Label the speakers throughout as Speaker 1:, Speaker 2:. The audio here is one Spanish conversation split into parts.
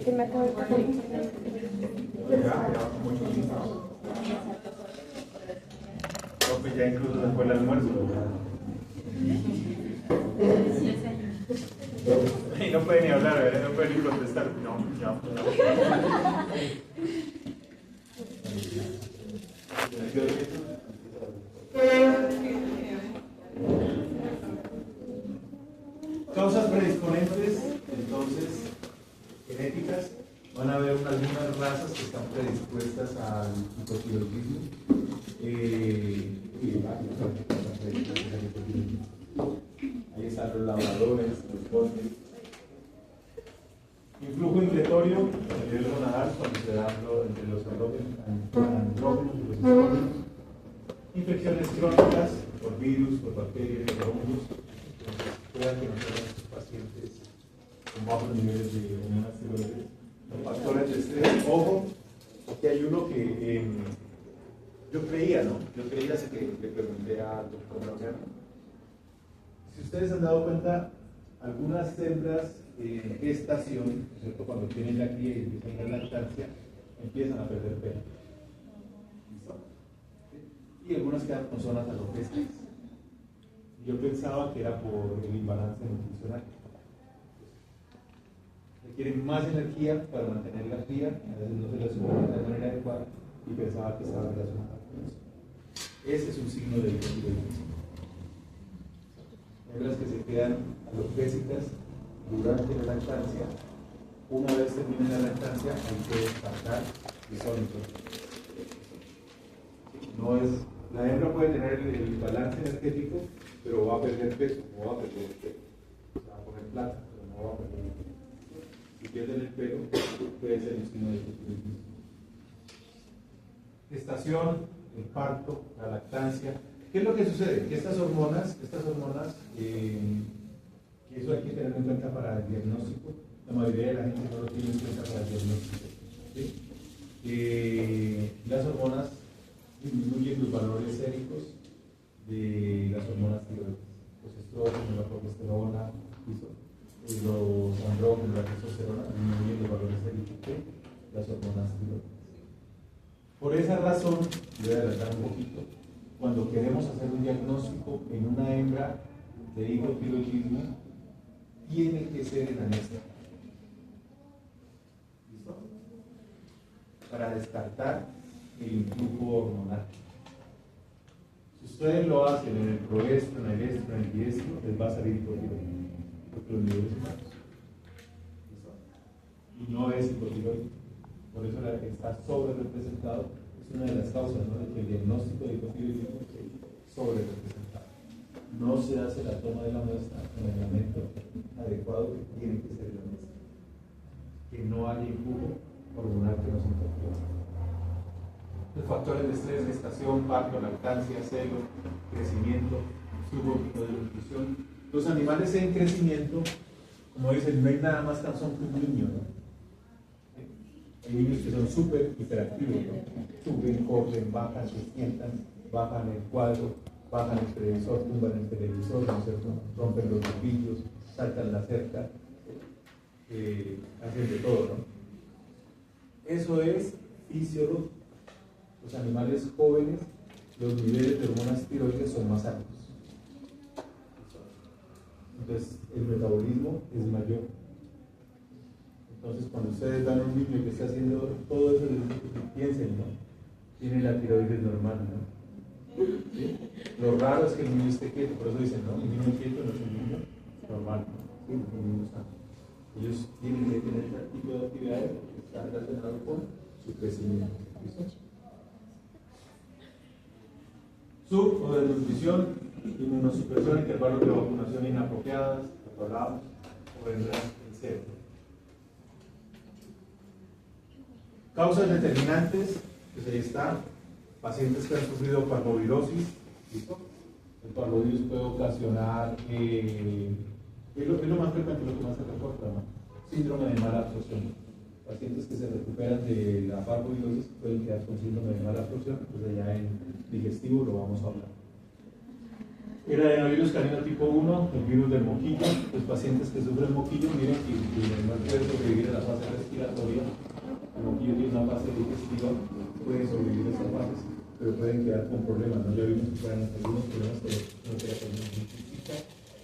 Speaker 1: Que me acabo de pasar.
Speaker 2: Ya, mucho tiempo. No, pues ya incluso después del almuerzo. Y no puede ni hablar, ¿verdad? No puede ni protestar. No, ya. Causas predisponentes, entonces, genéticas. Van a haber algunas razas que están predispuestas al hipotiroidismo. Ahí están los labradores, los golpes. Influjo inflatorio a nivel gonadal cuando se da entre los andrógenos y los estrógenos. Infecciones crónicas por virus, por bacterias, por hongos. Puedan conocer a estos pacientes con bajos niveles de hormonas tiroides. Los factores de estrés, ojo, aquí hay uno que yo creía, ¿no? Yo creía, así que le pregunté al doctor Laureano. Si ustedes han dado cuenta, algunas hembras en gestación, ¿cierto? Cuando tienen la cría y empiezan la lactancia, empiezan a perder pelo. ¿Listo? Y algunas quedan con zonas alopécicas. Yo pensaba que era por el imbalance nutricional. Requieren más energía para mantener la cría, a veces no se la suplementa de manera adecuada y pensaba que estaba relacionada con eso. Ese es un signo de hipotiroidismo. Hembras que se quedan alopécicas durante la lactancia, una vez termine la lactancia hay que descartar y son no es, la hembra puede tener el balance energético, pero va a perder peso, no va a perder el pelo. Se va a poner plata, pero no va a perder el pelo. Si pierden el pelo, puede ser un signo de hipotiroidismo. Gestación, el parto, la lactancia. ¿Qué es lo que sucede? Que estas hormonas, eso hay que tenerlo en cuenta para el diagnóstico. La mayoría de la gente no lo tiene en cuenta para el diagnóstico. ¿Sí? Las hormonas disminuyen los valores séricos de las hormonas tiroides. Los estrógenos, la progesterona, los andrógenos, la testosterona disminuyen los valores séricos de las hormonas tiroides. Por esa razón, voy a adelantar un poquito, cuando queremos hacer un diagnóstico en una hembra de hipotiroidismo, tiene que ser en anestesia. ¿Listo? Para descartar el influjo hormonal. Si ustedes lo hacen en el proestro, en el estro, en el diestro, les va a salir hipotiroidismo, porque los niveles son altos. ¿Listo? Y no es hipotiroidismo. Por eso está sobre representado. Es una de las causas, ¿no?, de que el diagnóstico de hipotiroidismo esté sobre representado. No se hace la toma de la muestra con el elemento adecuado que tiene que ser la muestra. Que no haya influjo hormonal que nos interfiera. Los factores de estrés, gestación, parto, lactancia, celo, crecimiento, subóptimo de nutrición. Los animales en crecimiento, como dicen, no hay nada más cansón que un niño, ¿no? Hay niños que son súper hiperactivos, ¿no? Suben, corren, bajan, se sientan, bajan el cuadro, bajan el televisor, tumban el televisor, ¿no es cierto?, rompen los bombillos, saltan la cerca, hacen de todo, ¿no? Eso es fisiológico. Los animales jóvenes, los niveles de hormonas tiroides son más altos. Entonces, el metabolismo es mayor. Entonces, cuando ustedes dan a un niño que está haciendo todo eso, piensen, ¿no? Tiene la tiroides normal, ¿no? ¿Sí? Lo raro es que el niño esté quieto, por eso dicen, ¿no? El niño quieto no es un niño normal, ¿no? ¿Sí? Un niño sano. Ellos tienen que tener este tipo de actividades porque está relacionado con su crecimiento. ¿Listo? Sub o desnutrición, inmunosupresión, intervalos de vacunación inapropiadas, lo que hablábamos, o hembras en cero. Causas determinantes, pues ahí está, pacientes que han sufrido parvovirosis, ¿listo? El parvovirus puede ocasionar, es lo más frecuente, lo que más se reporta, ¿no? Síndrome de mala absorción. Pacientes que se recuperan de la parvovirosis pueden quedar con síndrome de mala absorción, pues allá en digestivo lo vamos a hablar. El adenovirus canino tipo 1, el virus del moquillo. Los pacientes que sufren moquillo, miren que no pueden sobrevivir a la la fase respiratoria, como que yo tengo una fase digestiva, pueden sobrevivir a estas fases, pero pueden quedar con problemas, ¿no? Ya vimos que pueden haber algunos problemas, pero no queda con una científica,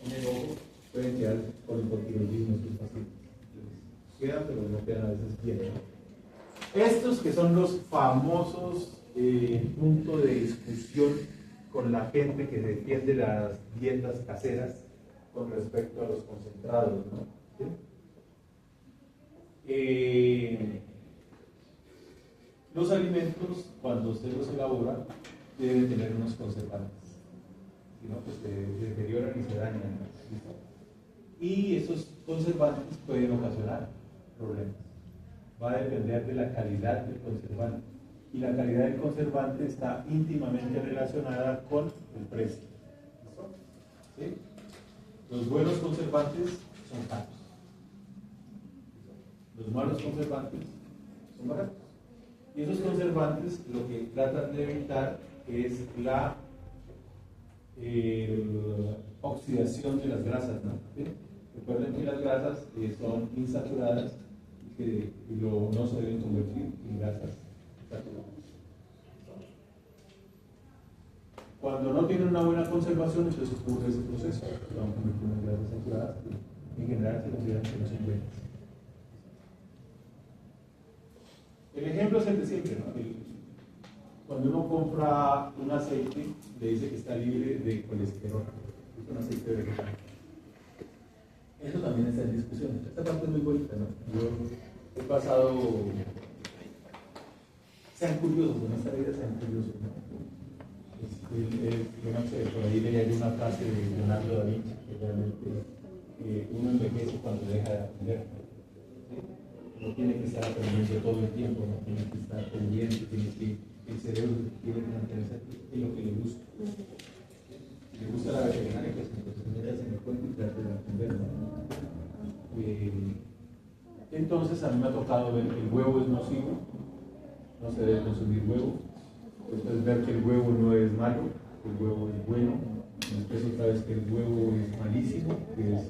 Speaker 2: un enojo, pueden quedar con hipotiroidismo sus pacientes. Quedan, pero no quedan a veces bien, ¿no? Estos que son los famosos puntos de discusión con la gente que defiende las dietas caseras con respecto a los concentrados, ¿no? ¿Sí? Los alimentos, cuando usted los elabora, deben tener unos conservantes, si no, pues se deterioran y se dañan, ¿no? Y esos conservantes pueden ocasionar problemas. Va a depender de la calidad del conservante. Y la calidad del conservante está íntimamente relacionada con el precio. ¿Listo? ¿Sí? Los buenos conservantes son caros. Los malos conservantes son baratos. Y esos conservantes lo que tratan de evitar es la oxidación de las grasas, ¿no? ¿Sí? Recuerden que las grasas son insaturadas y que no se deben convertir en grasas saturadas. Cuando no tienen una buena conservación, entonces ocurre ese proceso. Se van a convertir en grasas saturadas que en general se consideran que no son buenas. El ejemplo es el de siempre, ¿no? Cuando uno compra un aceite, le dice que está libre de colesterol. Es un aceite vegetal. Eso también está en discusión. Esta parte es muy bonita, ¿no? Yo he pasado. Sean curiosos, en esta vida sean curiosos, ¿no? Yo no sé, por ahí leí una frase de Leonardo da Vinci que realmente uno envejece cuando deja de aprender. ¿Sí? No tiene que estar aprendiendo todo el tiempo, no tiene que estar pendiente, el cerebro tiene que mantenerse en lo que le gusta. Si le gusta la veterinaria, pues entonces métase en el cuento y trate de aprender, ¿no? Entonces a mí me ha tocado ver que el huevo es nocivo, no se debe consumir huevo. Después ver que el huevo no es malo, que el huevo es bueno. Después otra vez que el huevo es malísimo, que es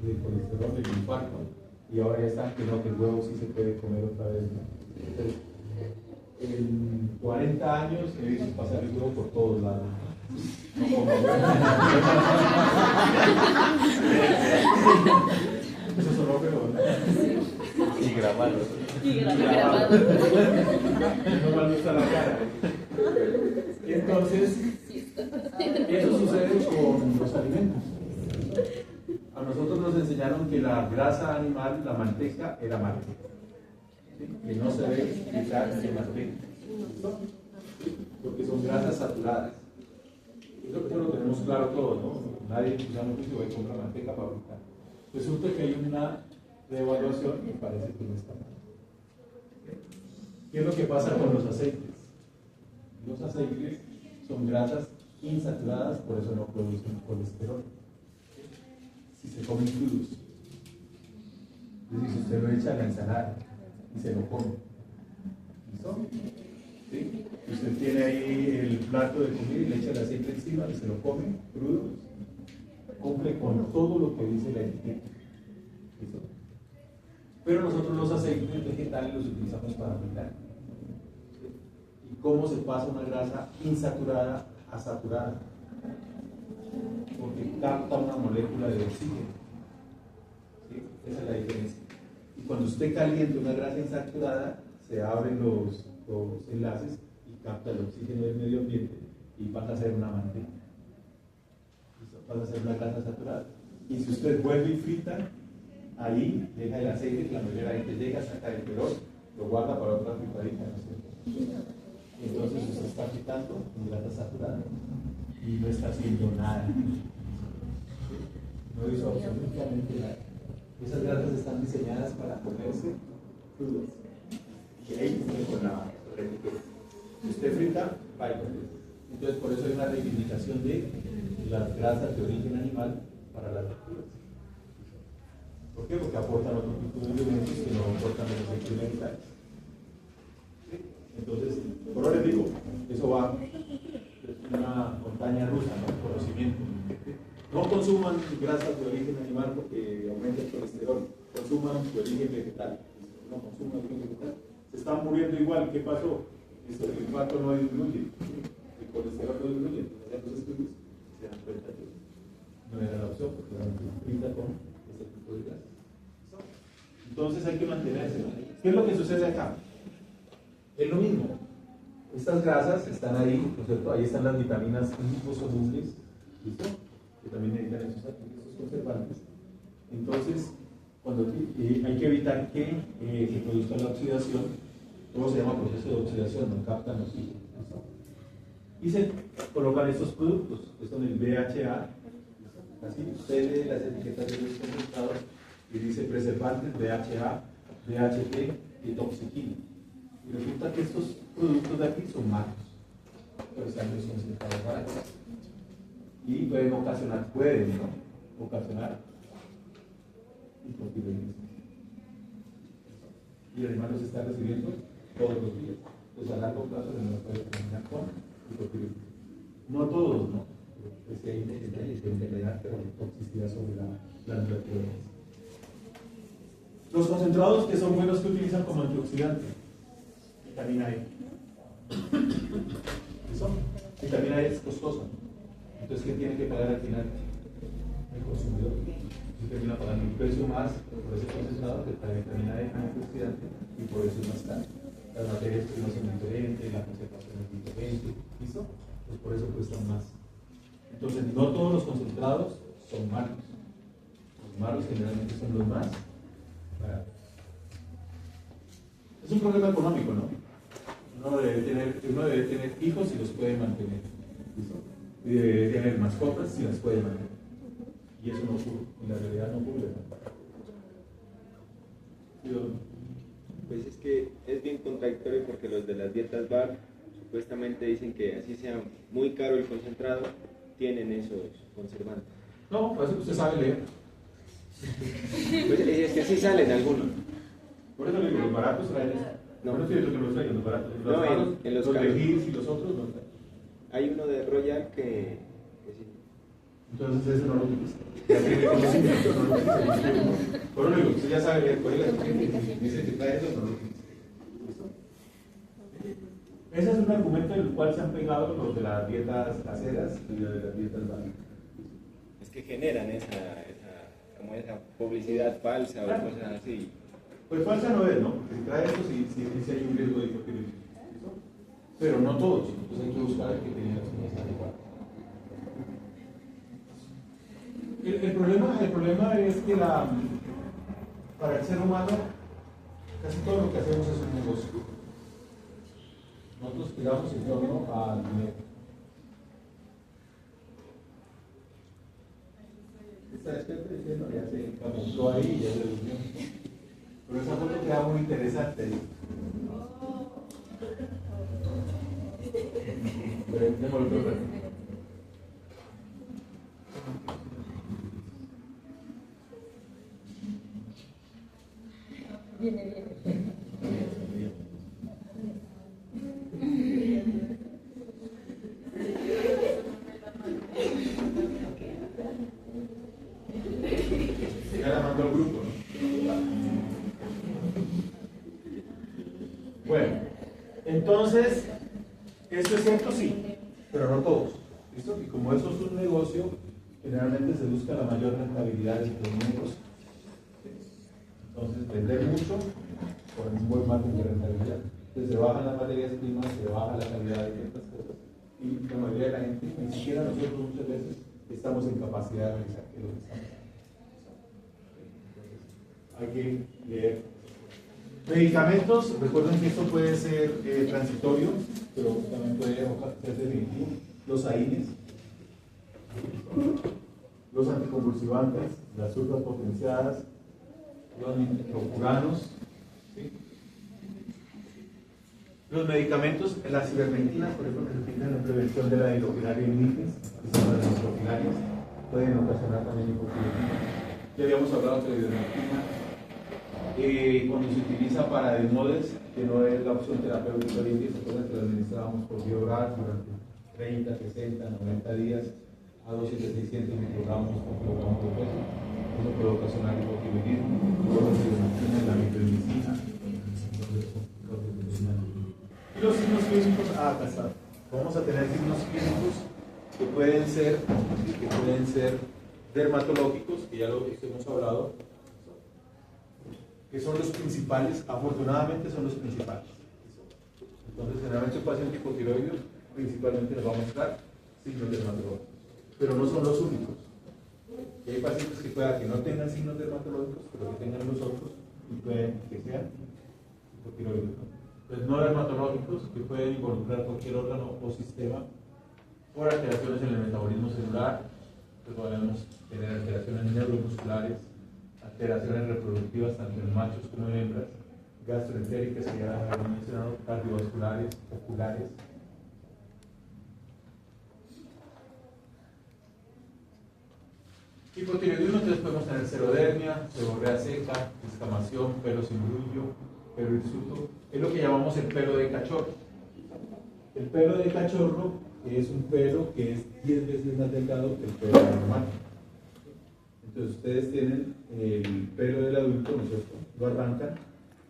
Speaker 2: el colesterol, el infarto. Y ahora ya está que no, que el huevo sí se puede comer otra vez, ¿no? Entonces, en 40 años he visto pasar el huevo por todos lados. No como eso sonó feo, ¿no?
Speaker 1: Y grabado.
Speaker 2: No mal gusta la cara. Entonces, eso sucede con los alimentos. A nosotros nos enseñaron que la grasa animal, la manteca, era mala. ¿Sí? Que no se debe utilizar en manteca. ¿Sí? Porque son grasas saturadas. Eso lo tenemos claro todos, ¿no? Nadie usamos que va a comprar manteca para fritar. Resulta que hay una reevaluación y parece que no está mal. ¿Qué es lo que pasa con los aceites? Los aceites son grasas insaturadas, por eso no producen colesterol. Si se comen crudos, es decir, si usted lo echa a la ensalada y se lo come, ¿listo? ¿Sí? Si usted tiene ahí el plato de comida y le echa el aceite encima y se lo come crudo, cumple con todo lo que dice la etiqueta. ¿Listo? Pero nosotros los aceites vegetales los utilizamos para fritar. ¿Y cómo se pasa una grasa insaturada a saturada? Porque capta una molécula de oxígeno. ¿Sí? Esa es la diferencia. Y cuando usted calienta una grasa insaturada, se abren los enlaces y capta el oxígeno del medio ambiente y pasa a ser una manteca. Pasa a ser una grasa saturada. Y si usted vuelve y frita, ahí deja el aceite, que la mayoría de la gente llega, saca el pelón, lo guarda para otra fritadita, ¿no es cierto? Entonces usted está fritando con grasa saturada y no está haciendo nada. No hizo absolutamente nada. Esas grasas están diseñadas para comerse crudas. Y ahí cumple con la etiqueta. Si usted frita, va a comer. Entonces por eso hay una reivindicación de las grasas de origen animal para las verduras. ¿Por qué? Porque aportan otro tipo de elementos que no aportan los aceites vegetales. ¿Sí? Entonces, por ahora les digo, eso va, es una montaña rusa, ¿no? Conocimiento. ¿Sí? No consuman grasas de origen animal porque aumenta el colesterol, consuman de origen vegetal. no consumo de vegetal, se están muriendo igual. ¿Qué pasó? El infarto no disminuye, el colesterol no disminuye. Entonces, hacen los estudios y se dan cuenta que no era la opción porque la brinda con este tipo de gases. Entonces hay que mantenerse. ¿Qué es lo que sucede acá? Es lo mismo. Estas grasas están ahí, ¿no es cierto? Ahí están las vitaminas liposolubles, ¿listo? Que también necesitan esos conservantes. Entonces, cuando hay que evitar que se produzca la oxidación, todo se llama proceso de oxidación, no captan oxígeno. Y se colocan estos productos, que son el BHA, así usted lee las etiquetas de los concentrados y dice preservantes, BHA, BHT y toxiquina. Y resulta que estos productos de aquí son malos, pero están los concentrados baratos. Y pueden ocasionar, ¿no? Ocasionar hipotiroidismo. Y además los está recibiendo todos los días. Pues a largo plazo se nos puede terminar con hipotiroidismo. No todos, ¿no? Pues si hay enfermedad, pero toxicidad sobre la glándula tiroides. Los concentrados que son buenos que utilizan como antioxidante. Vitamina E. ¿Eso? Vitamina E es costosa. Entonces, ¿quién tiene que pagar al final? El consumidor. Se termina pagando un precio más por ese concentrado que trae vitamina E como antioxidante y por eso es más caro. Las materias primas son diferentes, la concentración es diferente. ¿Listo? Pues por eso cuestan más. Entonces, no todos los concentrados son malos. Los malos generalmente son los más baratos. Es un problema económico, ¿no? Uno debe tener hijos si los puede mantener. ¿Listo? Y debe tener mascotas si las puede mantener. Y eso no ocurre, en la realidad no ocurre.
Speaker 1: Pues es que es bien contradictorio porque los de las dietas BARF supuestamente dicen que así sea muy caro el concentrado, tienen esos conservantes.
Speaker 2: No, por eso usted sabe leer.
Speaker 1: Pues es que así salen algunos.
Speaker 2: Por eso le digo, los baratos traen eso. No es cierto que los traigan, los baratos. Los
Speaker 1: No,
Speaker 2: malos,
Speaker 1: en los
Speaker 2: de
Speaker 1: caros.
Speaker 2: Hills y los otros no traen.
Speaker 1: Hay uno de Royal que sí.
Speaker 2: Entonces ese no lo utiliza. Ya tiene conocimiento, no lo utiliza. Por eso le digo, usted ya sabe leer, puede leer. Dice que trae eso, no lo utiliza. ¿Listo? Ese es un argumento en el cual se han pegado los de las dietas caseras y los de las dietas básicas.
Speaker 1: Es que generan como esa publicidad falsa o cosas así.
Speaker 2: Pues falsa no es, ¿no? Porque si trae esto, sí hay un riesgo de hipotiroidismo. ¿Listo? Pero no todos, entonces hay que buscar el que tenga las cosas adecuadas. El problema es que para el ser humano casi todo lo que hacemos es un negocio. Nosotros giramos en torno al dinero. Esta experta diciendo ya se camufló ahí y ya se durmió. Pero esa foto queda muy interesante ahí. Pero démoslo otro rato.
Speaker 3: Viene.
Speaker 2: Ya la mandó al grupo, ¿no? Bueno, entonces, ¿esto es cierto? Sí, pero no todos. ¿Listo? Y como eso es un negocio, generalmente se busca la mayor rentabilidad de los negocios. Entonces, vender mucho con un buen margen de rentabilidad. Entonces, se bajan las materias primas, se baja la calidad de ciertas cosas. Y la mayoría de la gente, ni siquiera nosotros muchas veces, estamos en capacidad de analizar qué es lo que estamos haciendo. Hay que leer. Medicamentos, recuerden que esto puede ser transitorio, pero también puede ser definitivo. Los AINES, los anticonvulsivantes, las suprapotenciadas, los nitrofuranos, ¿sí? Los medicamentos, las ivermectinas, por ejemplo, que se utilizan en prevención de la hidroxilarionitis, que son las nitrofilarias, pueden ocasionar también hipotiroidismo. Ya habíamos hablado de la ivermectina. Cuando se utiliza para adenoides, que no es la opción terapéutica hoy en día, se puede que lo administramos por vía oral durante 30, 60, 90 días a dosis de 600 microgramos por kilogramo de peso. Eso puede ocasionar hipotiroidismo, la mitromicina, acá está. Vamos a tener signos clínicos que pueden ser dermatológicos, que ya lo hemos hablado, que son los principales, afortunadamente son los principales. Entonces, generalmente un paciente hipotiroideo principalmente nos va a mostrar signos dermatológicos, pero no son los únicos. Y hay pacientes que pueda que no tengan signos dermatológicos, pero que tengan los otros y pueden que sean hipotiroideos, ¿no? Pues no dermatológicos, que pueden involucrar cualquier órgano o sistema por alteraciones en el metabolismo celular. Pues podemos tener alteraciones neuromusculares, alteraciones reproductivas tanto en machos como en hembras, gastroentéricas que ya hemos mencionado, cardiovasculares, oculares. Hipotiroidismo, entonces podemos tener serodermia, seborrea seca, descamación, pelo sin brillo, pelo hirsuto. Es lo que llamamos el pelo de cachorro. El pelo de cachorro es un pelo que es 10 veces más delgado que el pelo normal. Entonces ustedes tienen el pelo del adulto, ¿no es cierto? Lo arrancan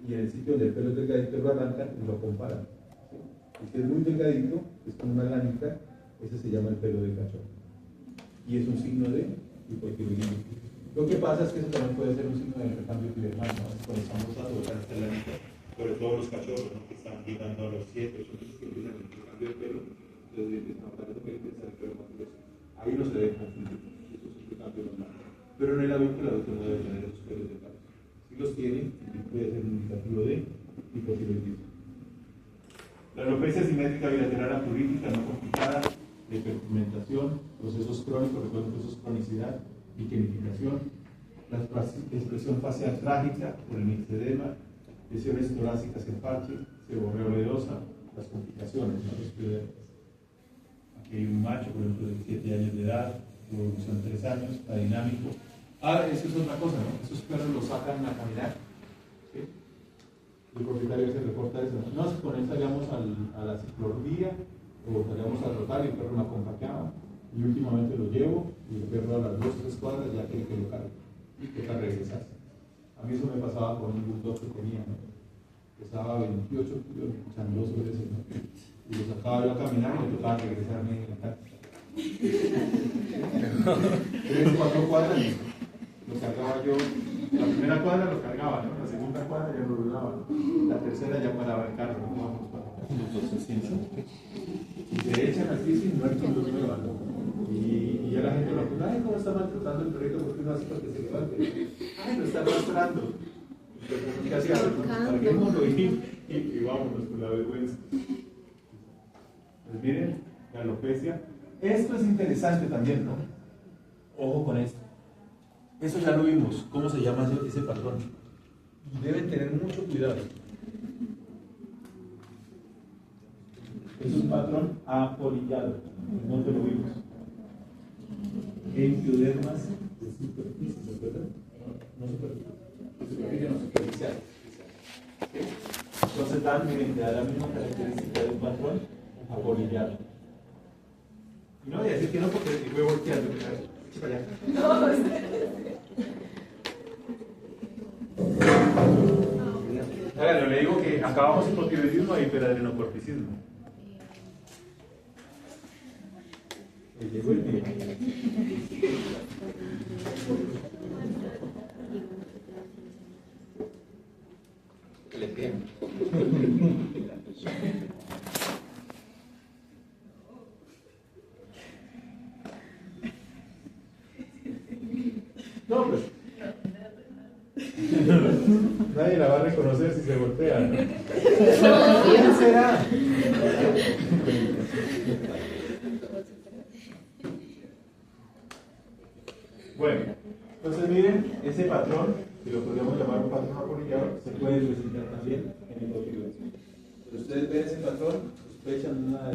Speaker 2: y en el sitio donde el pelo es delgadito lo arrancan y lo comparan. ¿Sí? Y si es muy delgadito, es como una lanita, ese se llama el pelo de cachorro. Y es un signo de hipotiroidismo. Lo que pasa es que eso también puede ser un signo de recambio epidermal, ¿no? Cuando estamos usando esta lanita, sobre todo los cachorros, ¿no? Que están llegando a los 7, 8 meses que empiezan el cambio de pelo, entonces están hablando que empieza el pelo más grueso. Ahí no se debe confundir, eso es un cambio normal. Pero en el adulto no debe tener esos pelos de pelo. Si los tiene, puede ser un indicativo de hipotiroidismo. La alopecia simétrica bilateral acurítica no complicada, de hiperpigmentación, procesos crónicos, recuerden procesos cronicidad y quemificación, la expresión facial trágica por el mixedema, lesiones torácicas en parche, seborrea oleosa, las complicaciones, ¿no? Los piodermas. Aquí hay un macho, por ejemplo, de 7 años de edad, evolución 3 años, está dinámico. Ah, eso es otra cosa, ¿no? Esos perros los sacan a caminar, ¿sí? El propietario se reporta eso. No, si con él salíamos a la ciclovía o salíamos a trotar y el perro me acompañaba y últimamente lo llevo y el perro a las 2 o 3 cuadras ya quiere que lo cargue y toca regresarse. A mí eso me pasaba con un bulldog que tenía, ¿no? Pesaba 28 kilos, echando sobre ese, ¿no? Y lo sacaba yo a caminar y me tocaba regresarme en la casa. 3 o 4 cuadras lo cargaba yo. La primera cuadra lo cargaba, ¿no? La segunda cuadra ya lo dudaba, ¿no? La tercera ya paraba el carro, ¿no? Vamos para y se echan al piso y muertos los nuevos, ¿no? Y ya la gente lo acusa, ay, ¿cómo está maltratando el perrito? ¿Por qué no hace para que se levante? Ay, lo está arrastrando. ¿Qué hacía? Carguémoslo y vámonos con la vergüenza. Pues miren, la alopecia. Esto es interesante también, ¿no? Ojo con esto. Eso ya lo vimos. ¿Cómo se llama ese patrón? Deben tener mucho cuidado. Es un patrón apolillado. ¿Dónde lo vimos? Empiodermas de superficie, ¿se acuerdan? No superficie. De superficie no superficial. Entonces miren, da la misma característica de un patrón apolillado. Y no voy a decir que no porque voy volteando. Para allá. Ahora, le digo que acabamos hipotiroidismo e hiperadrenocorticismo. Llegó el día.
Speaker 1: Le quemo.
Speaker 2: No, pues. Nadie la va a reconocer si se golpea, ¿no? ¿Quién será? Bueno, entonces miren, ese patrón, que lo podríamos llamar un patrón apolillado, se puede presentar también en hipotiroidismo. Si ustedes ven ese patrón, sospechan una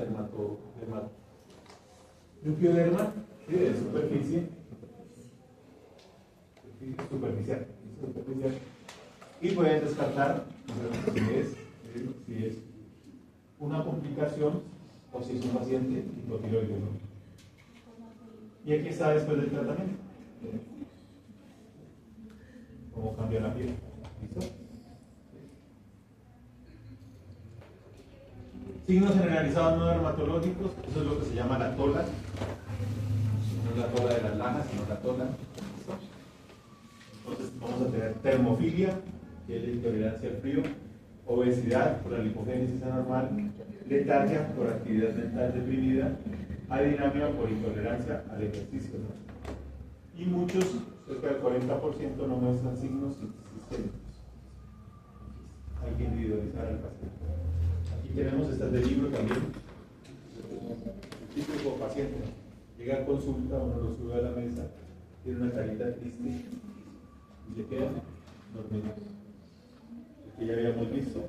Speaker 2: un pioderma, ¿sí? De superficie superficial, y pueden descartar si es una complicación o si es un paciente hipotiroideo, ¿no? Y aquí está después del tratamiento cómo cambia la piel. ¿Listo? Signos generalizados no dermatológicos, eso es lo que se llama la tola. No es la tola de las lajas, sino la tola. Entonces vamos a tener termofilia, que es la intolerancia al frío, obesidad por la lipogénesis anormal, letargia por actividad mental deprimida, adinamia por intolerancia al ejercicio, ¿no? Y muchos, cerca del 40%, no muestran signos sistémicos. Hay que individualizar al paciente. Aquí tenemos estas de libro también. El típico paciente llega a consulta, uno lo sube a la mesa, tiene una carita triste y le quedan dormidos. El que ya habíamos visto.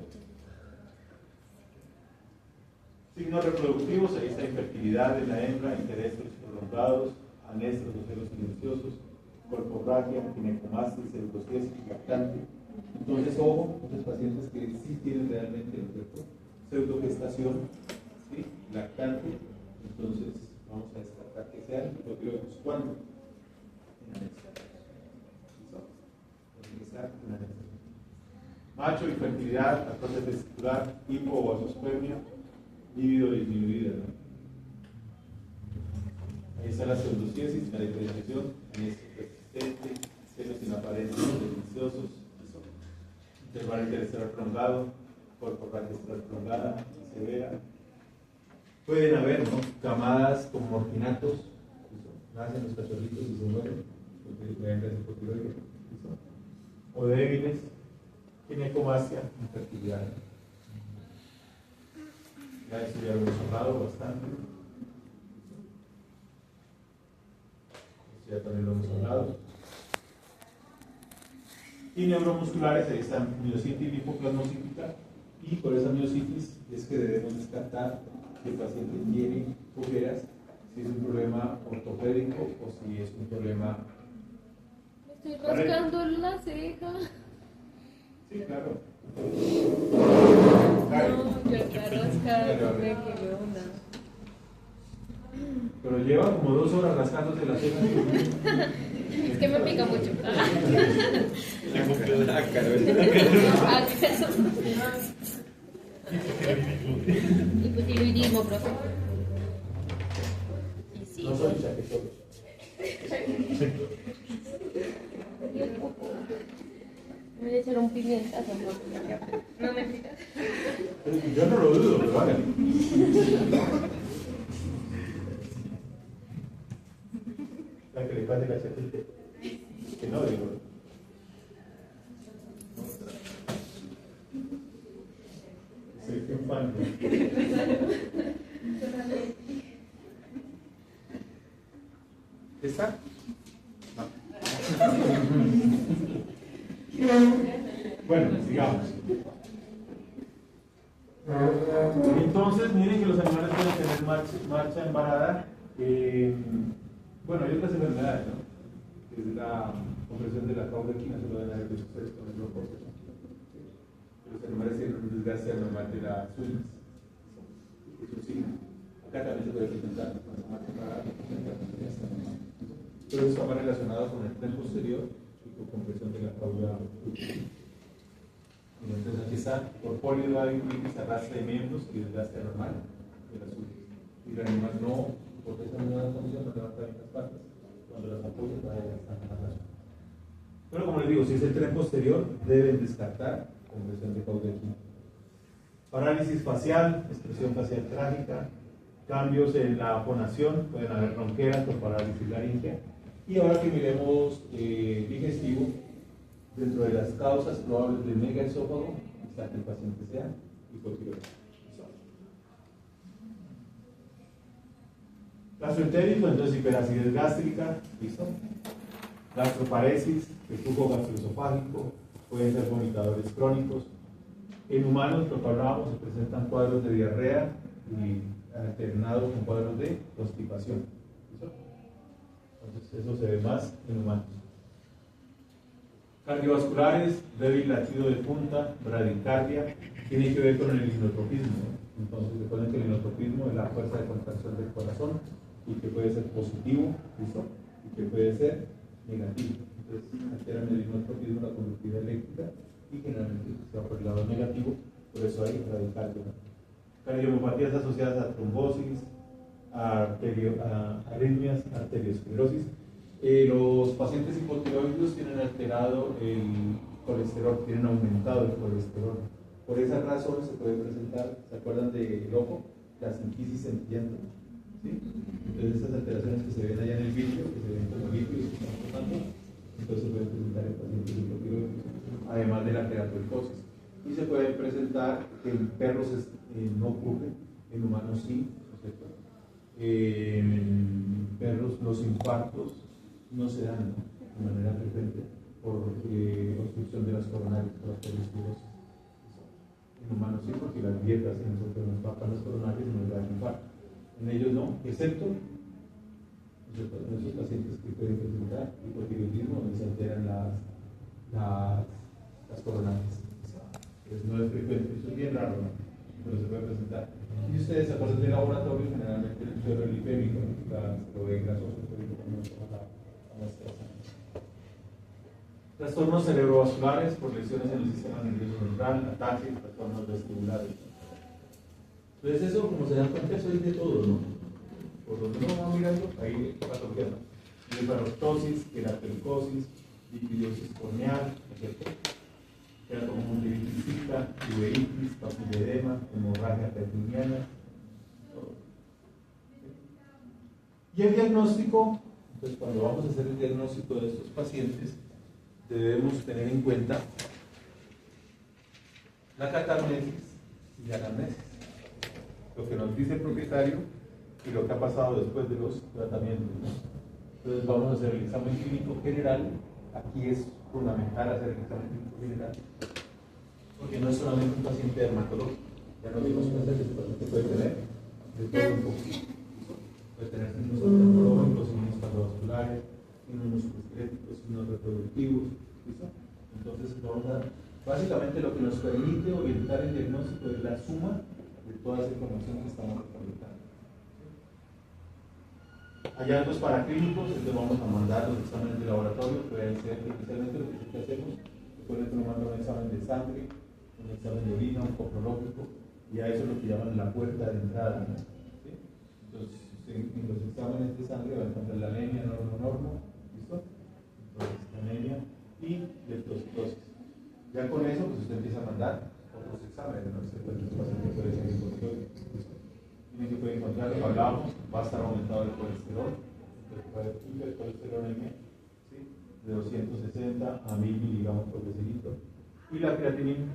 Speaker 2: Signos reproductivos, ahí está infertilidad en la hembra, interestros prolongados, anestros o celos silenciosos, corporragia, ginecomastia, pseudociesis, lactante. Entonces, ojo, muchos pacientes que sí tienen realmente pseudogestación, ¿sí? Lactante, entonces vamos a descartar que sean hipotiroides. ¿Cuándo? En anexo. ¿Listo? Tiene que estar en anexo. Macho, infertilidad, atrofia testicular, hipo o vasospermia, libido disminuida, ¿no? Ahí está la pseudociesis, la diferenciación, anexo persistente, celos sin apariencia deliciosos, intervalo interestelar prolongado, corporragia estelar prolongada y severa. Pueden haber, ¿no?, camadas con morfinatos, nacen los cachorritos y se mueren, porque la hembra es hipotiroide, o débiles, ginecomastia, infertilidad. Ya eso ya lo hemos hablado bastante. Esto ya también lo hemos hablado. Y neuromusculares, ahí están miositis, lipoplasmocítica, y por esa miositis es que debemos descartar que el paciente tiene ojeras, si es un problema ortopédico o si es un problema...
Speaker 3: Me estoy rascando la ceja.
Speaker 2: Sí, claro.
Speaker 3: No, yo está rascando, me quedó una.
Speaker 2: Pero lleva como 2 horas rascándose la ceja.
Speaker 3: Es que me pica mucho. Hipotiroidismo, profe. Y sí.
Speaker 2: No soy chaquetón.
Speaker 3: Me voy a echar un pimientazo. No me pica.
Speaker 2: Yo no lo dudo, pero vale. La que le pase la chaqueta. Que no, digo. Soy un fan. ¿Está? Bueno, sigamos. Entonces, miren que los animales pueden tener marcha en varada. Bueno, hay otras enfermedades, ¿no? Que es la compresión de la caudequina, se lo deben haber visto ustedes con el rojo. Los animales tienen un desgaste anormal de las uñas. Eso sí. Acá también se puede presentar con esa marcha en varada. Pero eso va relacionado con el tren posterior y con compresión de la cauda. Entonces aquí está, por polidoartritis, arrastre de miembros y desgaste anormal de las uñas. Y el animal no, porque esa misma condición no levanta bien las patas. Cuando las apoya, va a desgastar más. Pero como les digo, si es el tren posterior, deben descartar compresión de caudequina. Parálisis facial, expresión facial trágica, cambios en la fonación, pueden haber ronqueras por parálisis laríngea. Y ahora que miremos digestivo, dentro de las causas probables del megaesófago está que el paciente sea hipotiroideo. Gastroentérico, entonces hiperacidez gástrica, ¿listo? Gastroparesis, reflujo gastroesofágico, pueden ser vomitadores crónicos. En humanos, lo que hablábamos, se presentan cuadros de diarrea y alternados con cuadros de constipación. ¿Listo? Entonces, eso se ve más en humanos. Cardiovasculares, débil latido de punta, bradicardia, tiene que ver con el inotropismo, ¿no? Entonces, recuerden que el inotropismo es la fuerza de contracción del corazón y que puede ser positivo, ¿listo? Y que puede ser negativo. Entonces, alteran el inotropismo, la conductividad eléctrica, y generalmente se va por el lado negativo, por eso hay bradicardia, ¿no? Cardiomiopatías asociadas a trombosis, a arritmias, arteriosclerosis. Los pacientes hipotiroides tienen alterado el colesterol, tienen aumentado el colesterol. Por esa razón se puede presentar, ¿se acuerdan del ojo? La sinquisis centellante. ¿Sí? Entonces esas alteraciones que se ven allá en el vídeo, que se ven como líquidos que están flotando, entonces se pueden presentar en pacientes hipotiroides, además de la queratocosis. Y se puede presentar que en perros no ocurre, en humanos sí, ¿no es cierto? En perros los infartos no se dan, ¿no?, de manera frecuente por obstrucción de las coronarias, por arteriosclerosis. En humanos sí, porque las dietas en nosotros nos tapan las coronarias y nos dan infarto. En ellos no, excepto en esos pacientes que pueden presentar hipotiroidismo, donde se alteran las coronarias. Pues no es frecuente, eso es bien raro, ¿no?, pero se puede presentar. Y ustedes se acuerdan del laboratorio, generalmente el suelo lipémico, lo ven grasoso, trastornos cerebrovasculares por lesiones en el sistema nervioso central, ataques, trastornos vestibulares. Entonces eso, como se dan cuenta, eso es de todo, ¿no? Por donde uno va mirando, ahí patología, ¿no? Nephroptosis, queratocosis, lipidosis corneal, ¿no es cierto? Queratoconjuntivitis zika, uveitis, papilledema, hemorragia peritoniana, todo. Y el diagnóstico, entonces cuando vamos a hacer el diagnóstico de estos pacientes, debemos tener en cuenta la catarmesis y la anamnesis, lo que nos dice el propietario y lo que ha pasado después de los tratamientos, ¿no? Entonces vamos a hacer el examen clínico general. Aquí es fundamental hacer el examen clínico general, porque no es solamente un paciente dermatológico. Ya nos dimos cuenta que este paciente puede tener de todo un poquito. Puede tener signos oftalmológicos, signos cardiovasculares, signos musculoesqueléticos, signos reproductivos. ¿Listo? Entonces vamos a, básicamente lo que nos permite orientar el diagnóstico es la suma de toda esa información que estamos recolectando. Hallazgos paraclínicos, entonces vamos a mandar los exámenes de laboratorio, que deben ser especialmente lo que hacemos. Después de mandar un examen de sangre, un examen de orina, un coprológico, y a eso es lo que llaman la puerta de entrada, ¿no? ¿Sí? Entonces, en los exámenes de sangre va a encontrar la anemia, normo, ¿listo? Entonces, anemia y leptocitosis. Ya con eso, pues usted empieza a mandar otros exámenes, ¿no? Este paciente puede ser hipotiroide, ¿listo? Y se puede encontrar, lo hablábamos, va a estar aumentado el colesterol, entonces puede haber hipercolesterolemia, ¿sí?, de 260 a 1000 miligramos por decilitro, y la creatinina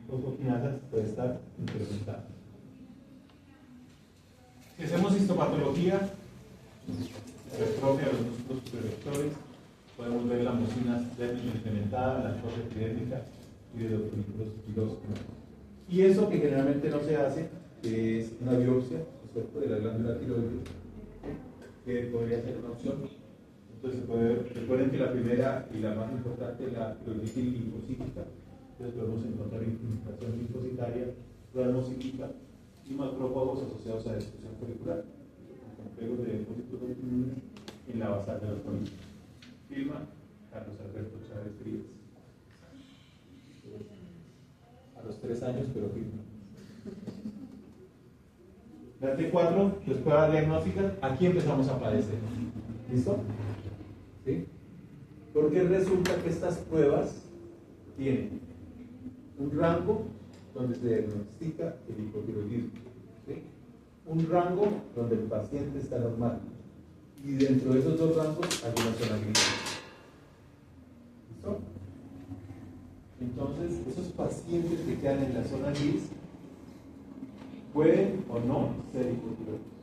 Speaker 2: fosfoquinasas puede estar incrementada. Si hacemos histopatología, hipertrofia de los músculos supervectores, podemos ver la mucina dérmica incrementada, la lactosa epidérmica y de pilosa. Y eso que generalmente no se hace, que es una biopsia, ¿cierto?, de la glándula tiroides, que podría ser una opción. Entonces se puede ver, recuerden que la primera y la más importante es la tiroiditis linfocítica. Entonces podemos encontrar infiltración linfocitaria, plasmocítica y macrófagos asociados a destrucción folicular, con complejos de depósitos autoinmunes en la basal de los folículos. Firma Carlos Alberto Chávez Frías. A los 3 años, pero firma. La T4, pues pruebas diagnósticas, aquí empezamos a padecer. ¿Listo? ¿Sí? Porque resulta que estas pruebas tienen un rango donde se diagnostica el hipotiroidismo, ¿sí?, un rango donde el paciente está normal, y dentro de esos dos rangos hay una zona gris. ¿Listo? Entonces, esos pacientes que quedan en la zona gris pueden o no ser hipotiroides.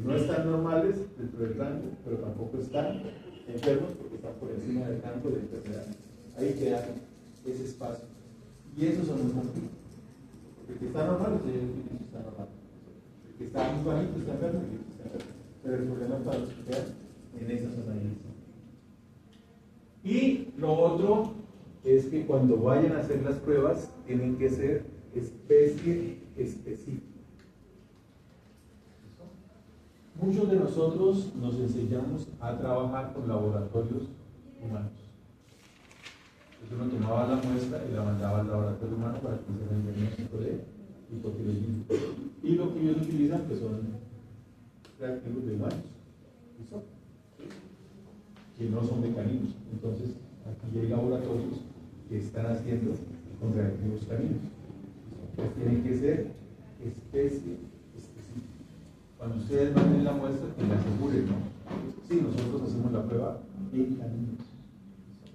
Speaker 2: No están normales dentro del rango, pero tampoco están enfermos porque están por encima del rango de enfermedad. Ahí queda ese espacio. Y esos son los conflictos. Porque el que está normal, el está normal. El que está muy bajito está enfermo y el que está enfermo. Pero el problema es para los que quedan en esa zona gris. Y lo otro es que cuando vayan a hacer las pruebas, tienen que ser especie específica. Muchos de nosotros nos enseñamos a trabajar con laboratorios humanos. Uno tomaba la muestra y la mandaba al laboratorio humano para que hiciera el diagnóstico de hipotiroidismo. Y lo que ellos utilizan pues son reactivos de humanos, ¿listo? Que no son de caninos. Entonces, aquí hay laboratorios que están haciendo con reactivos caninos. Pues tienen que ser especie específica. Cuando ustedes manden la muestra, que la aseguren, ¿no? Sí, nosotros hacemos la prueba en caninos,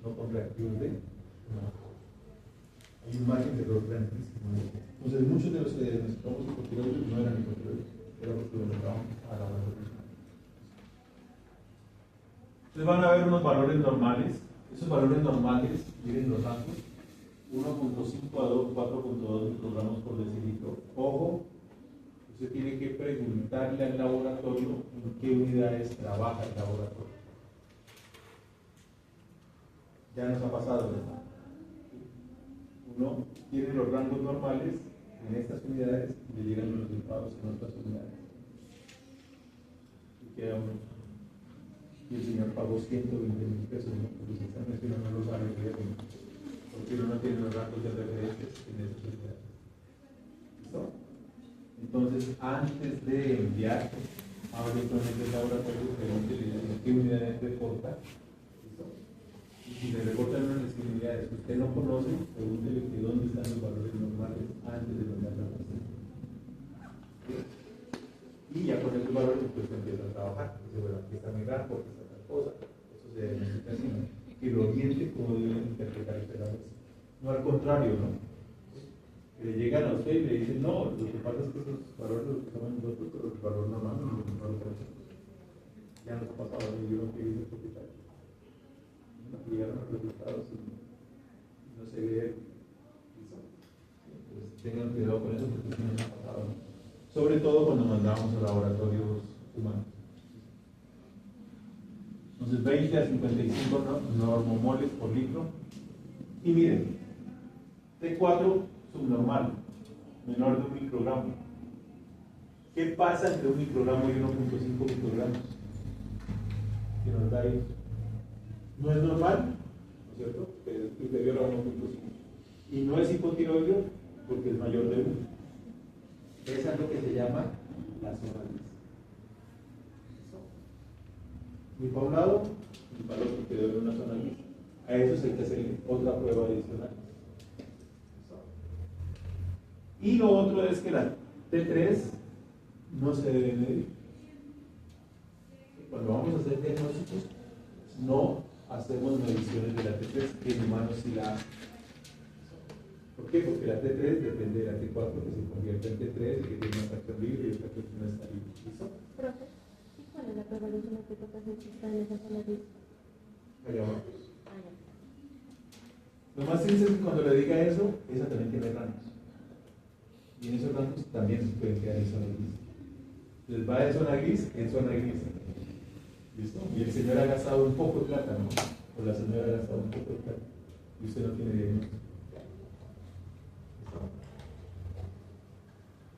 Speaker 2: no con reactivos de humanos. Hay un margen de error grandísimo. Entonces, muchos de los que diagnosticamos hipotiroides no eran hipotiroides, era porque lo mandaban a la laboratorio. Entonces van a ver unos valores normales. Esos valores normales, miren los rangos, 1.5 a 4.2 microgramos por decilitro. Ojo, usted tiene que preguntarle al laboratorio en qué unidades trabaja el laboratorio. Ya nos ha pasado, ¿verdad? Uno tiene los rangos normales en estas unidades y le llegan los resultados en otras unidades. Y queda uno. Y el señor pagó 120.000 pesos, ¿no? Porque si están metiendo no lo sabe, porque uno no tiene los rangos de referencias en esas unidades. ¿Listo? Entonces, antes de enviar a el laboratorio, pregúntele en qué unidades reporta. ¿Listo? Y si le reportan unas unidades que usted no conoce, pregúntele que dónde están los valores normales antes de mandar la muestra. Y ya con esos valores pues empieza a trabajar. Dice, bueno, aquí está mi rango, aquí está tal cosa. Eso se necesita así, ¿no? Que lo oriente como deben interpretar este la muestra. No al contrario, ¿no? Que le llegan a usted y le dicen, no, lo que pasa es que esos valores los usamos nosotros, pero el valor normal no lo conocemos. Ya nos ha pasado en el libro que dice el propietario. Llegaron los resultados y no se ve. Entonces tengan cuidado con eso porque no nos ha pasado, ¿no? Sobre todo cuando mandamos a laboratorios humanos. Entonces 20 a 55 normomoles por litro. Y miren, T4 subnormal, menor de 1 microgramo. ¿Qué pasa entre 1 microgramo y 1.5 microgramos? Que nos da ahí. No es normal, ¿no es cierto? Que es inferior a 1.5. Y no es hipotiroideo porque es mayor de 1. Esa es lo que se llama la zona gris. Ni para un lado, ni para el otro, que debe haber una zona gris. A eso hay que hacer otra prueba adicional. Y lo otro es que la T3 no se debe medir. Cuando vamos a hacer diagnósticos, no hacemos mediciones de la T3, que en humanos sí la hacen. ¿Por qué? Porque la T3 depende de la T4, que se convierte en T3 y que tiene una fracción libre y otra que no está libre. ¿Listo?
Speaker 3: Profe, ¿y cuál es la prevalencia que toca hacer si está en esa zona gris?
Speaker 2: Allá abajo.
Speaker 3: Ah, ya.
Speaker 2: Lo más triste es que cuando le diga eso, esa también tiene rangos. Y en esos rangos también se pueden quedar en zona gris. Les va de zona gris en zona gris. ¿Listo? Y el señor ha gastado un poco de plata, ¿no? O la señora ha gastado un poco de plata. Y usted no tiene diagnóstico.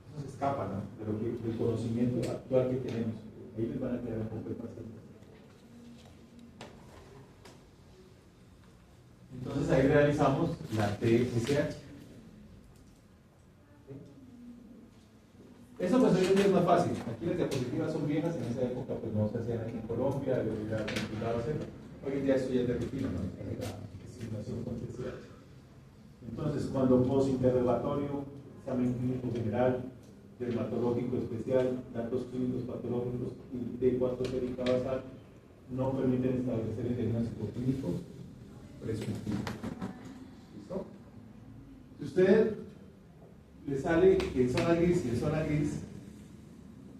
Speaker 2: Eso se escapa, ¿no? De lo que, del conocimiento actual que tenemos. Ahí les van a quedar un poco de pacientes. Entonces ahí realizamos la TSH. Eso pues hoy en día es más fácil. Aquí las diapositivas son viejas, en esa época pues no se hacían aquí en Colombia, era complicado hacerlo. Hoy en día esto ya es de rutina, ¿no? La estimación con TSH. Entonces, cuando posinterrogatorio, examen clínico general, dermatológico especial, datos clínicos patológicos y T4 sérica basal no permiten establecer el diagnóstico clínico presuntivo. ¿Listo? Si usted le sale en zona gris y en zona gris,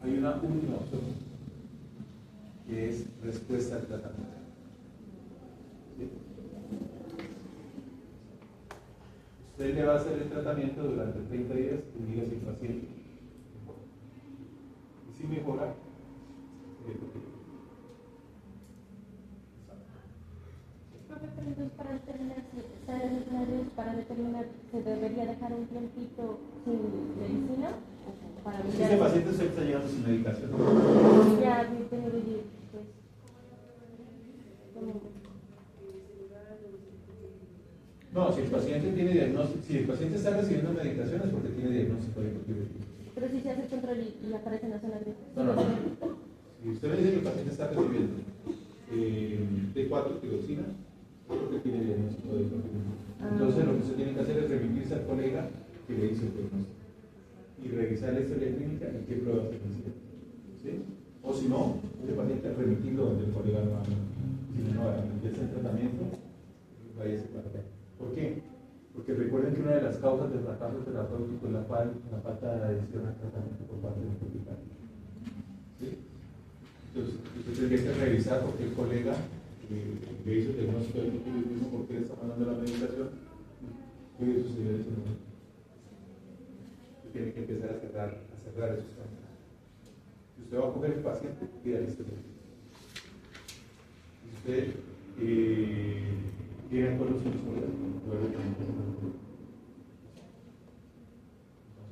Speaker 2: hay una última opción que es respuesta al tratamiento. ¿Sí? Usted le va a hacer el tratamiento durante 30 días y diga si el paciente mejora. Y si mejora,
Speaker 3: Profe, pero entonces para determinar, ¿se debería dejar un tiempito sin medicina? ¿O para
Speaker 2: si ese paciente usted está llegando sin medicación?
Speaker 3: Ya, mi tengo que ir, pues.
Speaker 2: No, si el paciente tiene diagnóstico, si el paciente está recibiendo medicación es porque tiene diagnóstico de hipotiroidismo.
Speaker 3: Pero si se hace el control y aparece en la zona gris.
Speaker 2: No. Si usted me dice que el paciente está recibiendo T4 tiroxina, es porque tiene diagnóstico de hipotiroidismo. Entonces lo que usted tiene que hacer es remitirse al colega que le hizo el diagnóstico y revisar la historia clínica y qué pruebas se necesitan. ¿Sí? O si no, ese paciente remitirlo donde el colega no haga. Si no, empieza el tratamiento, vaya a para allá. ¿Por qué? Porque recuerden que una de las causas del fracaso terapéutico es la falta de adhesión al tratamiento por parte del hospital. ¿Sí? Entonces, usted tendría que revisar por qué el colega le hizo el diagnóstico del hipotiroidismo, por qué le está mandando la medicación, qué hubiera sucedido en ese momento. Usted tiene que empezar a cerrar esos campos. Si usted va a coger el paciente, pídale este servicio. Si usted tiene acuerdos con los colegas, luego también pasa con el colega.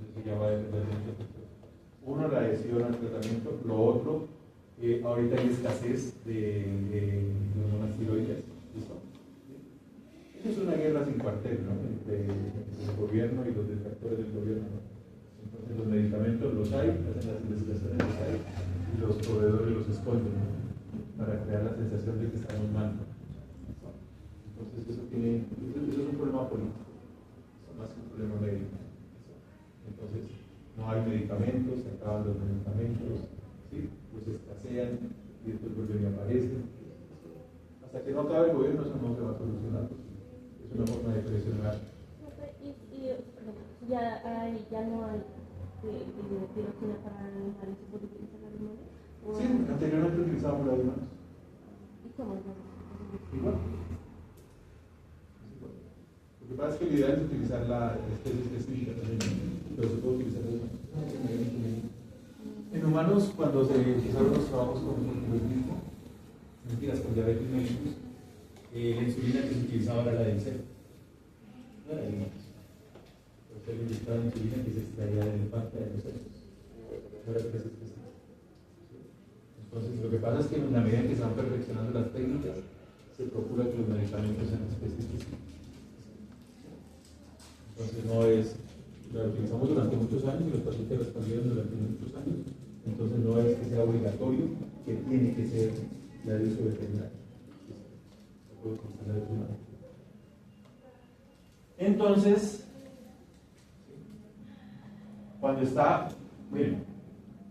Speaker 2: Entonces, ya va a depender de muchas cosas. Uno, la adhesión al tratamiento. Lo otro, ahorita hay escasez de hormonas tiroides. ¿Listo? Eso es una guerra sin cuartel, ¿no? Entre el gobierno y los detractores del gobierno, ¿no? Entonces los medicamentos los hay, hacen las investigaciones los hay, y los proveedores los esconden, ¿no? Para crear la sensación de que estamos mal, ¿no? Entonces eso es un problema político, eso más que un problema médico. Entonces no hay medicamentos, se acaban los medicamentos, ¿sí? Pues escasean y después vuelven y aparecen. Hasta que no acabe el gobierno eso no se va a solucionar. Es una forma de presionar.
Speaker 3: Ya no hay tiroxina para animales, ¿se puede utilizar la hormona?
Speaker 2: Sí, anteriormente utilizábamos las humanas.
Speaker 3: ¿Y cómo es?
Speaker 2: Igual. Lo que pasa es que la idea es utilizar la especie específica también, pero se puede utilizar las humanas. En humanos, cuando se empezaron los trabajos con el hipotiroidismo, mentiras, con diabetes mellitus, la insulina que se utilizaba era la del cero. No era de humanos. Entonces le inyectaban insulina que se extraía del parte de los ceros. No era especie específica. Entonces, lo que pasa es que en la medida en que se van perfeccionando las técnicas, se procura que los medicamentos sean especies específicas. Entonces, no es, la utilizamos durante muchos años y los pacientes respondieron durante muchos años. Entonces, no es que sea obligatorio, que tiene que ser la de uso veterinario. Entonces, cuando está, miren,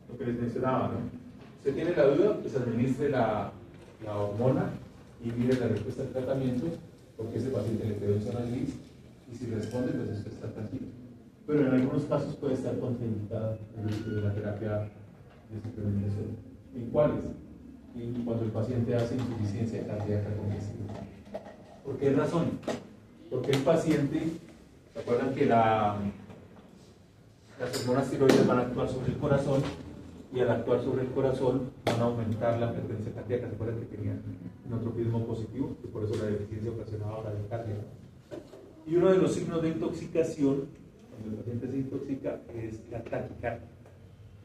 Speaker 2: lo que les mencionaba, ¿no? Usted tiene la duda, pues administre la hormona y mire la respuesta al tratamiento, porque ese paciente le quedó en zona gris, y si responde, pues usted está tranquilo. Pero en algunos casos puede estar contraindicada el uso de la terapia de suplementación. ¿En cuáles? Cuando el paciente hace insuficiencia cardíaca congestiva. ¿Por qué razón? Porque el paciente, ¿se acuerdan que las hormonas tiroides van a actuar sobre el corazón? Y al actuar sobre el corazón van a aumentar la frecuencia cardíaca. ¿Se acuerdan que tenía un entropismo positivo? Y por eso la deficiencia ocasionaba bradicardia. Y uno de los signos de intoxicación, cuando el paciente se intoxica, es la taquicardia.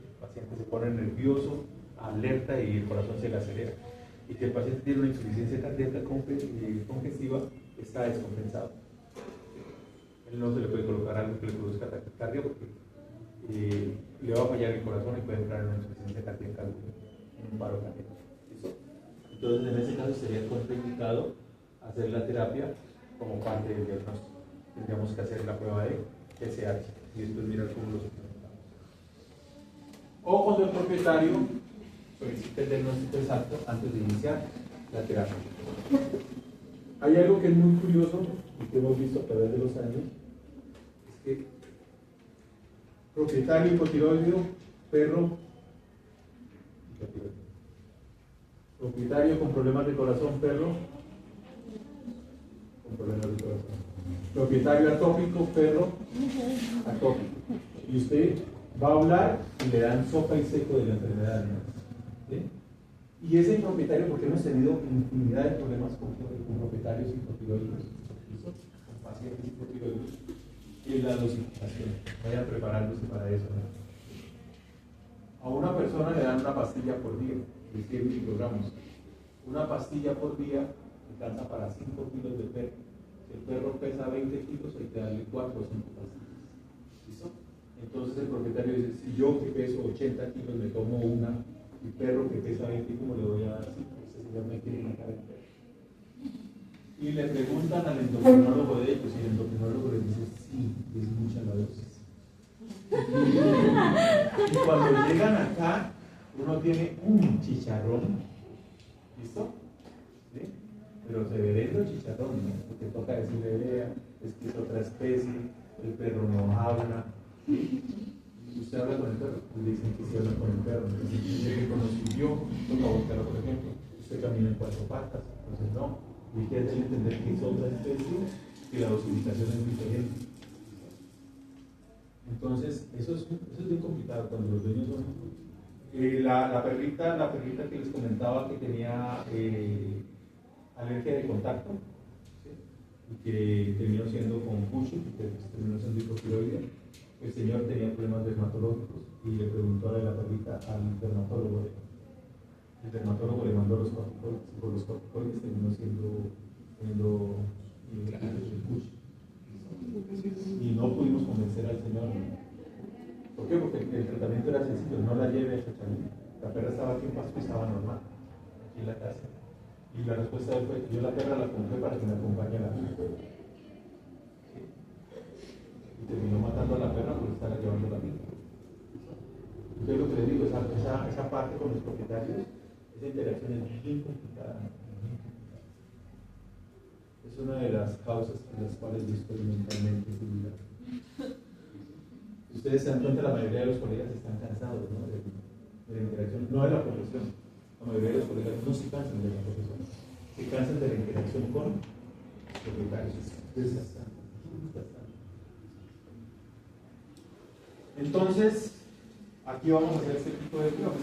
Speaker 2: El paciente se pone nervioso, alerta y el corazón se le acelera. Y si el paciente tiene una insuficiencia cardíaca congestiva, está descompensado. Él no se le puede colocar algo que le produzca taquicardia porque le va a fallar el corazón y puede entrar en una insuficiencia cardíaca, en un paro cardíaco. ¿Listo? Entonces, en ese caso sería contraindicado hacer la terapia como parte del diagnóstico. Tendríamos que hacer la prueba de SH y después mirar cómo lo suplementamos. O cuando el propietario solicite el diagnóstico exacto antes de iniciar la terapia. Hay algo que es muy curioso y que hemos visto a través de los años, es que propietario hipotiroideo, perro hipotiroideo. Propietario con problemas de corazón, perro con problemas de corazón. Propietario atópico, perro atópico. Y usted va a hablar y le dan sopa y seco de la enfermedad, ¿no? ¿Sí? Y ese propietario, porque hemos tenido infinidad de problemas con propietarios hipotiroideos, con pacientes hipotiroideos, y la dosificación. Vayan preparándose para eso, ¿no? A una persona le dan una pastilla por día, de 100 microgramos. Una pastilla por día alcanza para 5 kilos de perro. Si el perro pesa 20 kilos, hay que darle 4 o 5 pastillas. ¿Listo? Entonces el propietario dice, si yo que peso 80 kilos me tomo una, mi perro que pesa 20, ¿cómo le voy a dar 5? Ese señor me quiere matar el perro. Y le preguntan al endocrinólogo de ellos, y el endocrinólogo les dice, sí, es mucha la dosis. Y cuando llegan acá, uno tiene un chicharrón. ¿Listo? ¿Sí? Pero severendo chicharrón, ¿no? Porque toca decirle, vea, es que es otra especie, el perro no habla. ¿Sí? Usted habla con el perro, le dicen que sí habla con el perro. Dice que cuando subió, toca buscarlo, por ejemplo. Usted camina en 4 patas, entonces no. Y hay que hacerle entender que es otra especie, que la dosificación es diferente. Entonces, eso es bien complicado cuando los dueños son. La perrita que les comentaba que tenía alergia de contacto, ¿sí? Y que terminó siendo con Cushing, que terminó siendo hipotiroidea. El señor tenía problemas dermatológicos y le preguntó a la perrita al dermatólogo. El dermatólogo le mandó los corticoides y por los corticoides terminó siendo el Cushing. Y no pudimos convencer al señor. ¿Por qué? Porque el tratamiento era sencillo, no la lleve a Chachalí. La perra estaba aquí en Pasto y estaba normal, aquí en la casa. Y la respuesta fue, yo la perra la compré para que me acompañe a la vida. ¿Sí? Y terminó matando a la perra por estar llevando la vida. Entonces lo que les digo, esa parte con los propietarios, esa interacción es bien complicada. Es una de las causas por las cuales yo estoy mentalmente jubilado. Ustedes se dan cuenta, la mayoría de los colegas están cansados, ¿no? de la interacción, no de la profesión. La mayoría de los colegas no se cansan de la profesión, se cansan de la interacción con los propietarios. Es desgastante. Entonces, aquí vamos a hacer este tipo de pruebas.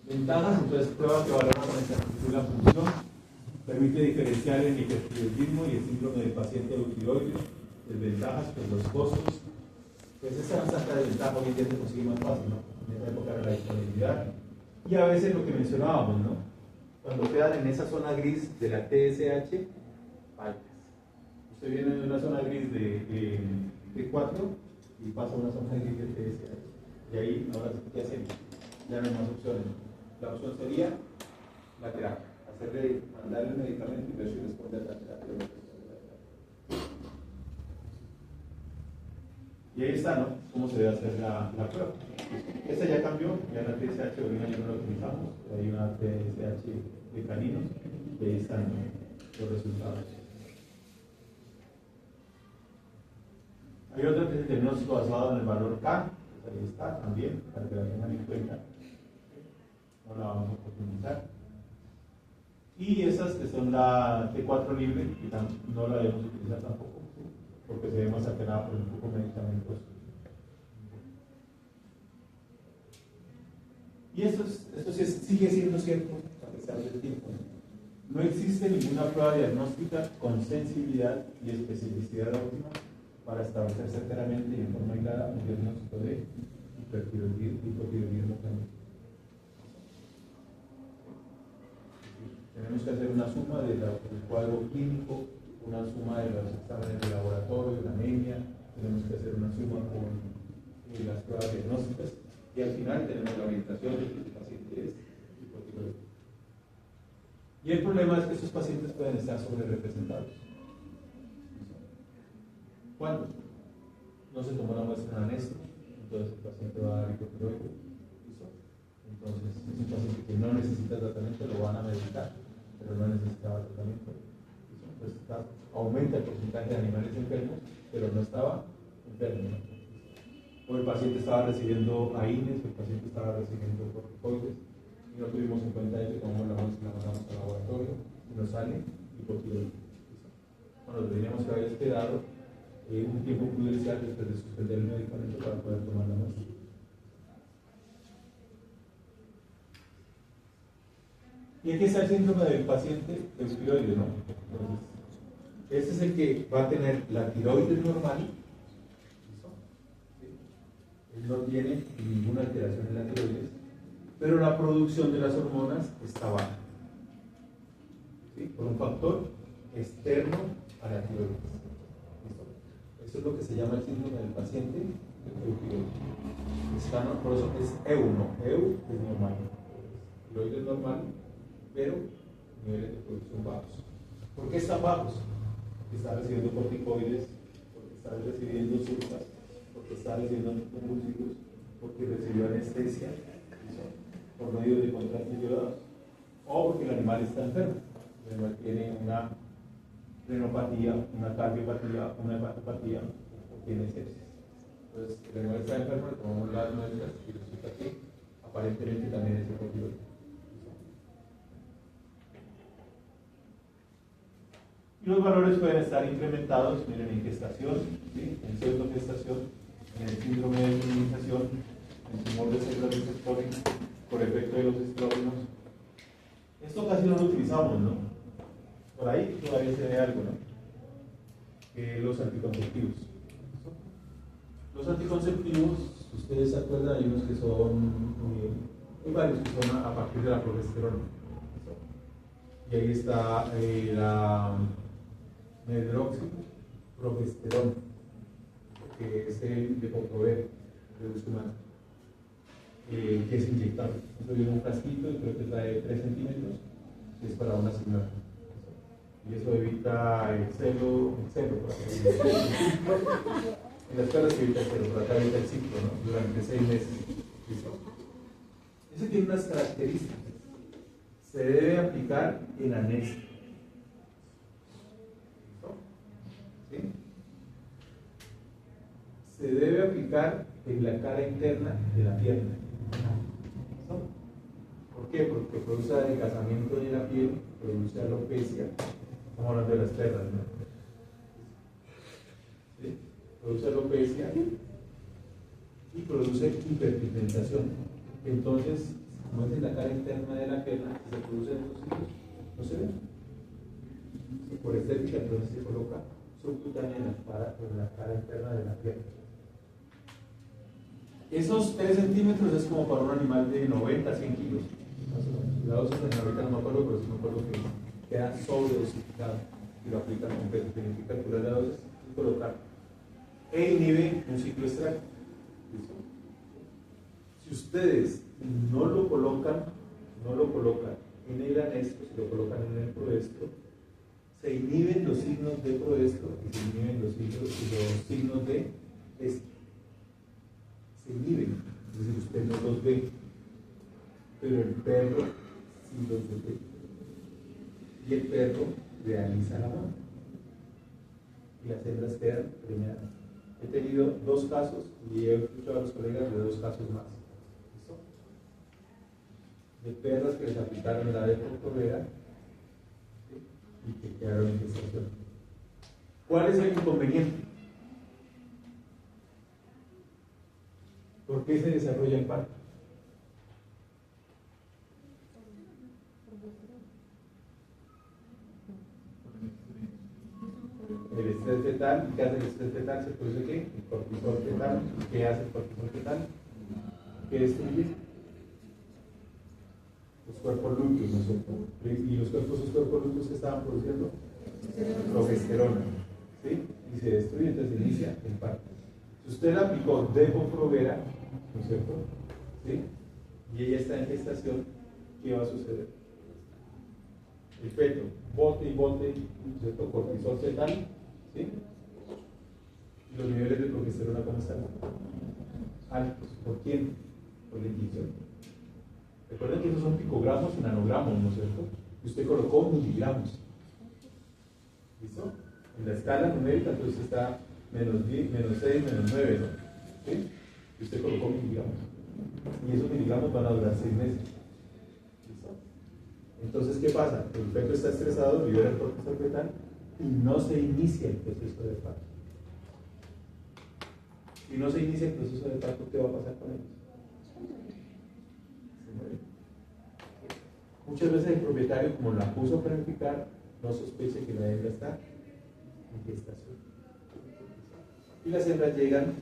Speaker 2: Ventajas, entonces pruebas que valoran con exactitud la función, permite diferenciar el hipertiroidismo y el síndrome del paciente eutiroideo. Desventajas, pues los costos. Pues esa tanta desventaja hoy en día se consigue más fácil, ¿no? En esa época era la disponibilidad. Y a veces lo que mencionábamos, ¿no? Cuando quedan en esa zona gris de la TSH, fallas. Usted viene de una zona gris de T4 y pasa a una zona gris de TSH. Y ahí, ahora sí, ¿qué hacemos? Ya no hay más opciones. La opción sería la terapia. Mandarle el medicamento y ver si responde a la terapia. Y ahí está, ¿no? ¿Cómo se debe hacer la prueba? Esta ya cambió, ya la TSH de orina ya no la utilizamos, hay una TSH de caninos, y ahí están los resultados. Hay otra que es el diagnóstico basado en el valor K, pues ahí está también, para que la tengan en cuenta. No la vamos a profundizar. Y esas que son la T4 libre, que no la debemos utilizar tampoco, porque se ve más alterada por un poco de medicamentos. Y esto sigue siendo cierto a pesar del tiempo. No existe ninguna prueba diagnóstica con sensibilidad y especificidad óptima para establecer certeramente y en forma aislada un diagnóstico de hipotiroidismo crónico. Tenemos que hacer una suma del cuadro clínico, una suma de los exámenes de laboratorio, la anemia, tenemos que hacer una suma con las pruebas diagnósticas y al final tenemos la orientación de que el paciente es hipotiroidismo. Y el problema es que estos pacientes pueden estar sobre representados. ¿Cuándo? No se tomó la muestra en anestro, entonces el paciente va a dar hipotiroidismo. Entonces es un paciente que no necesita tratamiento, lo van a medicar, pero no necesitaba tratamiento. Entonces aumenta el porcentaje de animales enfermos, pero no estaba enfermo. O el paciente estaba recibiendo AINES, o el paciente estaba recibiendo corticoides, y no tuvimos en cuenta eso, tomamos la muestra, la mandamos al laboratorio, y nos sale hipotiroidismo. Bueno, tendríamos que haber esperado un tiempo prudencial después de suspender el medicamento para poder tomar la muestra. ¿Y aquí está el síndrome del paciente eutiroide, no? Entonces, este es el que va a tener la tiroides normal. ¿Sí? Él no tiene ninguna alteración en la tiroides, pero la producción de las hormonas está baja. ¿Sí? Por un factor externo a la tiroides. ¿Listo? Eso es lo que se llama el síndrome del paciente eutiroides. Por eso es EU, ¿no? EU es normal. Tiroides es normal, pero niveles de producción bajos. ¿Por qué están bajos? Porque está recibiendo corticoides, porque está recibiendo sulfas, porque está recibiendo convulsivos, porque recibió anestesia, ¿sí? Por medio de contrastes iodados, o porque el animal está enfermo. El animal tiene una renopatía, una cardiopatía, una hepatopatía, o tiene sepsis. Entonces, el animal está enfermo, le tomamos las muestras y resulta que aparentemente también es hipotiroideo. Y los valores pueden estar incrementados, miren, en gestación, ¿sí? En pseudogestación, en el síndrome de inmunización, en tumor de células de estrógenos, por efecto de los estrógenos. Esto casi no lo utilizamos, ¿no? Por ahí todavía se ve algo, ¿no? Los anticonceptivos. Los anticonceptivos, ustedes se acuerdan, hay unos que son, hay varios que son a partir de la progesterona. Y ahí está la medroxiprogesterona, que es el de Depo-Provera, de uso humano, que es inyectable. Esto viene en un frasquito y creo que trae 3 centímetros, y es para una señora. Y eso evita el celo por acá. En las escuelas se evita el celo, por acá evita el ciclo, ¿no? Durante 6 meses. ¿Listo? Eso tiene unas características. Se debe aplicar en anexo. ¿Sí? Se debe aplicar en la cara interna de la pierna. ¿Listo? ¿Por qué? Porque produce adelgazamiento de la piel, produce alopecia. Estamos hablando de las perras, ¿no? ¿Sí? Produce alopecia y produce hiperpigmentación. Entonces, como es en la cara interna de la pierna, si se producen estos ciclos, no se ven. Y por estética, entonces se coloca subcutánea en la cara interna de la pierna. Esos 3 centímetros es como para un animal de 90 a 100 kilos. La dosis de ahorita no me acuerdo, pero sí me acuerdo que queda sobredosificado y lo aplican completo. Tienen que calcular la dosis y colocar. E inhibe un ciclo extracto. Si ustedes no lo colocan en el anexo, si lo colocan en el proestro, se inhiben los signos de proestro y se inhiben los signos de este. Se inhiben, es decir, usted no los ve, pero el perro sí los ve. Y el perro realiza la mano. Y las hembras quedan preñadas. He tenido 2 casos y he escuchado a los colegas de 2 casos más. ¿Listo? De perras que les aplicaron la Depo-Provera, ¿sí? Y que quedaron en gestación. ¿Cuál es el inconveniente? ¿Por qué se desarrolla el parto? El estrés fetal. ¿Qué hace el estrés fetal? Se produce ¿qué? El cortisol fetal. ¿Qué hace el cortisol fetal? ¿Qué destruye? Los cuerpos lúteos, ¿no es cierto? Y los cuerpos lúteos que estaban produciendo progesterona, ¿sí? Y se destruye, entonces se inicia el parto. Si usted la aplicó Depo-Provera, ¿no es cierto? ¿Sí? Y ella está en gestación, ¿qué va a suceder? El feto, bote y bote, ¿no es cierto? Cortisol fetal, ¿sí? Y los niveles de progesterona, ¿cómo están? Altos. ¿Por quién? Por la inyección. Recuerden que esos son picogramos y nanogramos, ¿no es cierto? Y usted colocó miligramos. ¿Listo? En la escala numérica, entonces está -10, -6, -9, ¿no? ¿Sí? Y usted colocó miligramos. Y esos miligramos van a durar 6 meses. ¿Listo? Entonces, ¿qué pasa? El feto está estresado, libera el cortisol fetal y no se inicia el proceso de parto. Si no se inicia el proceso de parto, ¿qué va a pasar con ellos? Se mueren. Muchas veces el propietario, como la puso a planificar, no sospecha que la hembra está en gestación. Y las hembras llegan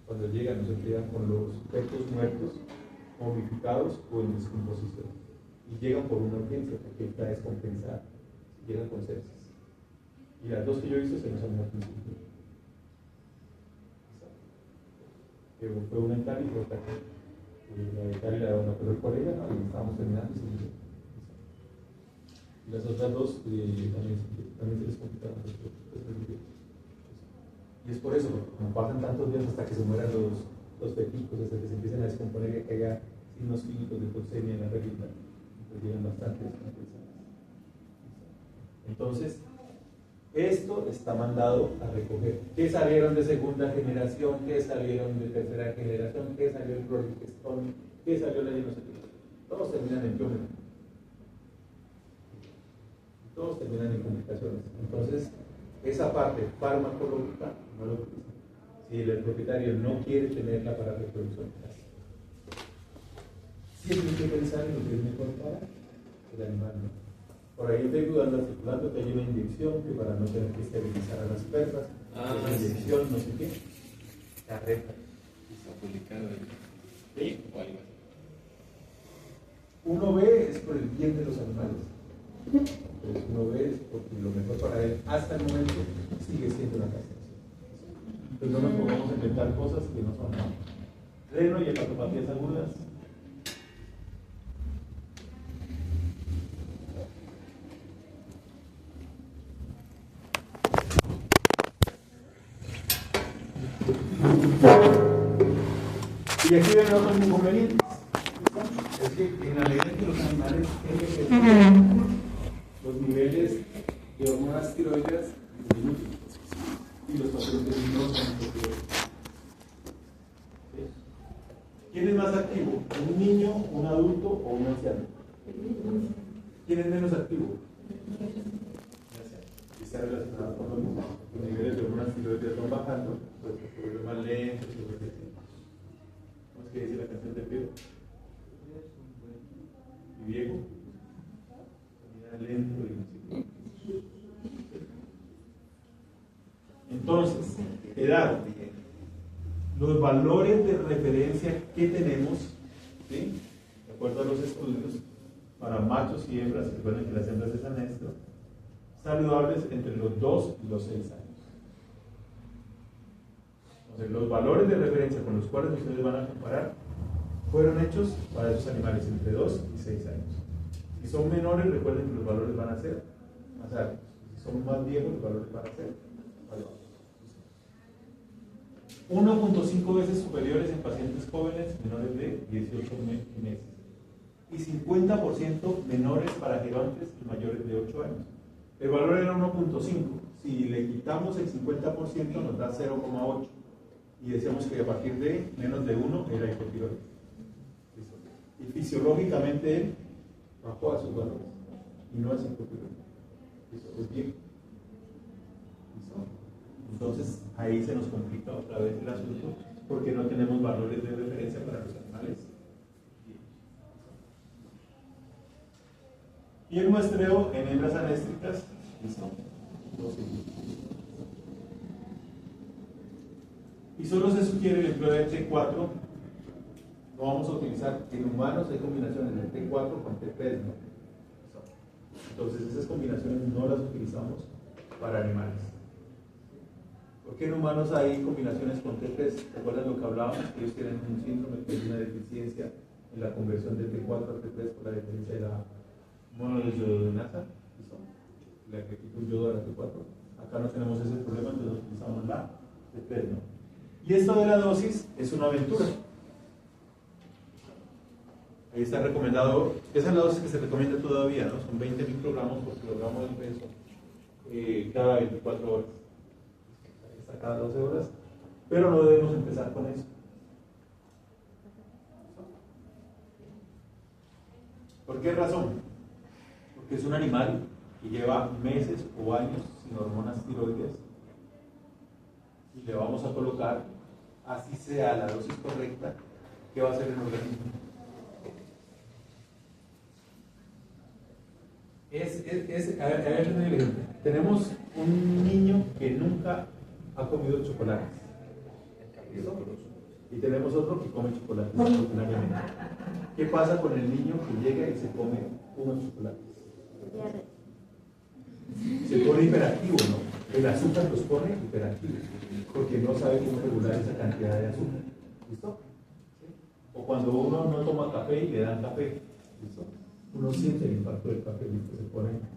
Speaker 2: cuando llegan, no se llegan con los fetos muertos, momificados o en descomposición. Y llegan por una urgencia, porque está descompensada. Llegan con sepsis. Y las dos que yo he visto se nos han al principio. Fue una en Cali y otra aquí. La de Cali la operó el colega y estábamos terminando y se hizo. Y las otras dos también se les complicaron. Y es por eso, como pasan tantos días hasta que se mueran los peticos, hasta que se empiecen a descomponer y que haya signos clínicos de toxemia en la regla, pues llegan bastante descompensadas. Entonces, esto está mandado a recoger. ¿Qué salieron de segunda generación? ¿Qué salieron de tercera generación? ¿Qué salió el clorgestón? ¿Qué salió la no sé qué? Todos terminan en piómeno. Todos terminan en complicaciones. Entonces, esa parte farmacológica no lo utiliza. Si el propietario no quiere tenerla para reproducción, siempre hay que pensar en lo que es mejor para el animal, ¿no? Por ahí estoy dudando, articulando que hay una inyección que para no tener que esterilizar a las perras, una inyección, no sé qué, carreta.
Speaker 1: Está publicado
Speaker 2: ¿Sí?
Speaker 1: o algo así.
Speaker 2: Uno ve es por el bien de los animales. Entonces uno ve es porque lo mejor para él hasta el momento sigue siendo la castración. Entonces no nos pongamos a inventar cosas que no son nada. Reno y hepatopatías agudas. Y aquí ven otros inconvenientes. Es que en la medida que los animales envejecen, los niveles de hormonas tiroideas disminuyen y los pacientes no son hipotiroides. ¿Sí? ¿Quién es más activo? ¿Un niño, un adulto o un anciano? ¿Quién es menos activo? Y está relacionado con lo mismo. Los niveles de hormonas tiroideas van bajando, pues se vuelve más lento, se vuelve así. ¿Cómo es que dice la canción de Pedro? Y Diego, lento y no sé qué. Entonces, edad. Los valores de referencia que tenemos, ¿sí? De acuerdo a los estudios, para machos y hembras, recuerden que las hembras están esto, saludables entre los 2 y los 6 años. Entonces, los valores de referencia con los cuales ustedes van a comparar fueron hechos para esos animales entre 2 y 6 años. Si son menores, recuerden que los valores van a ser más altos. Si son más viejos, los valores van a ser más bajos. 1.5 veces superiores en pacientes jóvenes menores de 18 meses y 50% menores para gerontes mayores de 8 años. El valor era 1.5. Si le quitamos el 50% nos da 0.8 y decíamos que a partir de menos de 1 era hipotiroides. Y fisiológicamente él bajó a sus valores y no es hipotiroides. Eso es bien. Entonces ahí se nos complica otra vez el asunto porque no tenemos valores de referencia para los animales. Y el muestreo en hembras anéstricas, ¿listo? Y solo se sugiere el empleo de T4. No vamos a utilizar, en humanos hay combinaciones de T4 con T3, ¿no? Entonces esas combinaciones no las utilizamos para animales. Porque en humanos hay combinaciones con T3. ¿Recuerdan lo que hablábamos? Que ellos tienen un síndrome, que es una deficiencia en la conversión de T4 a T3 por la deficiencia de la monodesodenasa. Le quita un yodo a la T4. Acá no tenemos ese problema, entonces utilizamos la T3, ¿no? Y esto de la dosis es una aventura. Ahí está recomendado, esa es la dosis que se recomienda todavía, ¿no? Son 20 microgramos por kilogramo de peso cada 24 horas. Está cada 12 horas, pero no debemos empezar con eso. ¿Por qué razón? Porque es un animal que lleva meses o años sin hormonas tiroides y le vamos a colocar, así sea la dosis correcta, ¿qué va a hacer el organismo? A ver, tenemos un niño que nunca ha comido chocolates. Y tenemos otro que come chocolates rutinariamente. ¿Qué pasa con el niño que llega y se come unos chocolates? Se pone hiperactivo, ¿no? El azúcar los pone hiperactivos, porque no sabe cómo regular esa cantidad de azúcar. ¿Listo? ¿Sí? O cuando uno no toma café y le dan café, ¿listo? Uno siente el impacto del café, ¿listo?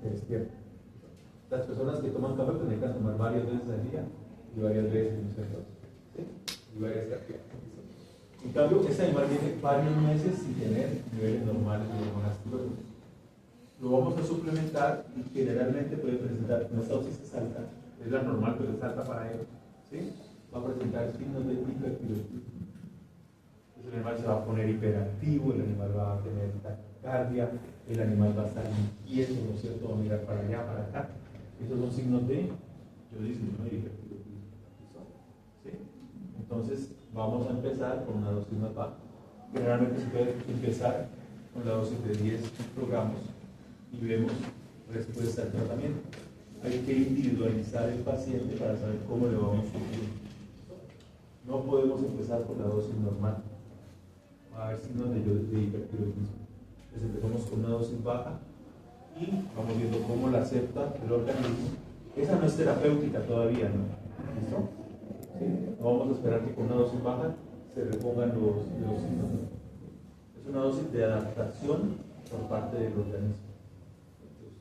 Speaker 2: Se despierta. Las personas que toman café pues necesitan tomar varias veces al día y varias veces en un sector. ¿Sí? Y varias cantidades. En cambio, ese animal viene varios meses sin tener niveles normales de hormonas tiroides. Lo vamos a suplementar y generalmente puede presentar una dosis alta, es la normal, pero es alta para él. ¿Sí? Va a presentar signos de hipertiroidismo. Entonces el animal se va a poner hiperactivo, el animal va a tener taquicardia, el animal va a estar inquieto, ¿no es cierto? Va a mirar para allá, para acá. Esos son signos de, yo digo, ¿no? De hipertiroidismo. ¿Sí? Entonces vamos a empezar con una dosis más baja. Generalmente se puede empezar con la dosis de 10 microgramos y vemos respuesta al tratamiento. Hay que individualizar el paciente para saber cómo le vamos a sufrir. No podemos empezar con la dosis normal. Va a haber signos de hipertiroidismo. Entonces empezamos con una dosis baja y vamos viendo cómo la acepta el organismo. Esa no es terapéutica todavía, ¿no? ¿Listo? ¿Sí? No vamos a esperar que con una dosis baja se repongan los signos. Es una dosis de adaptación por parte del organismo.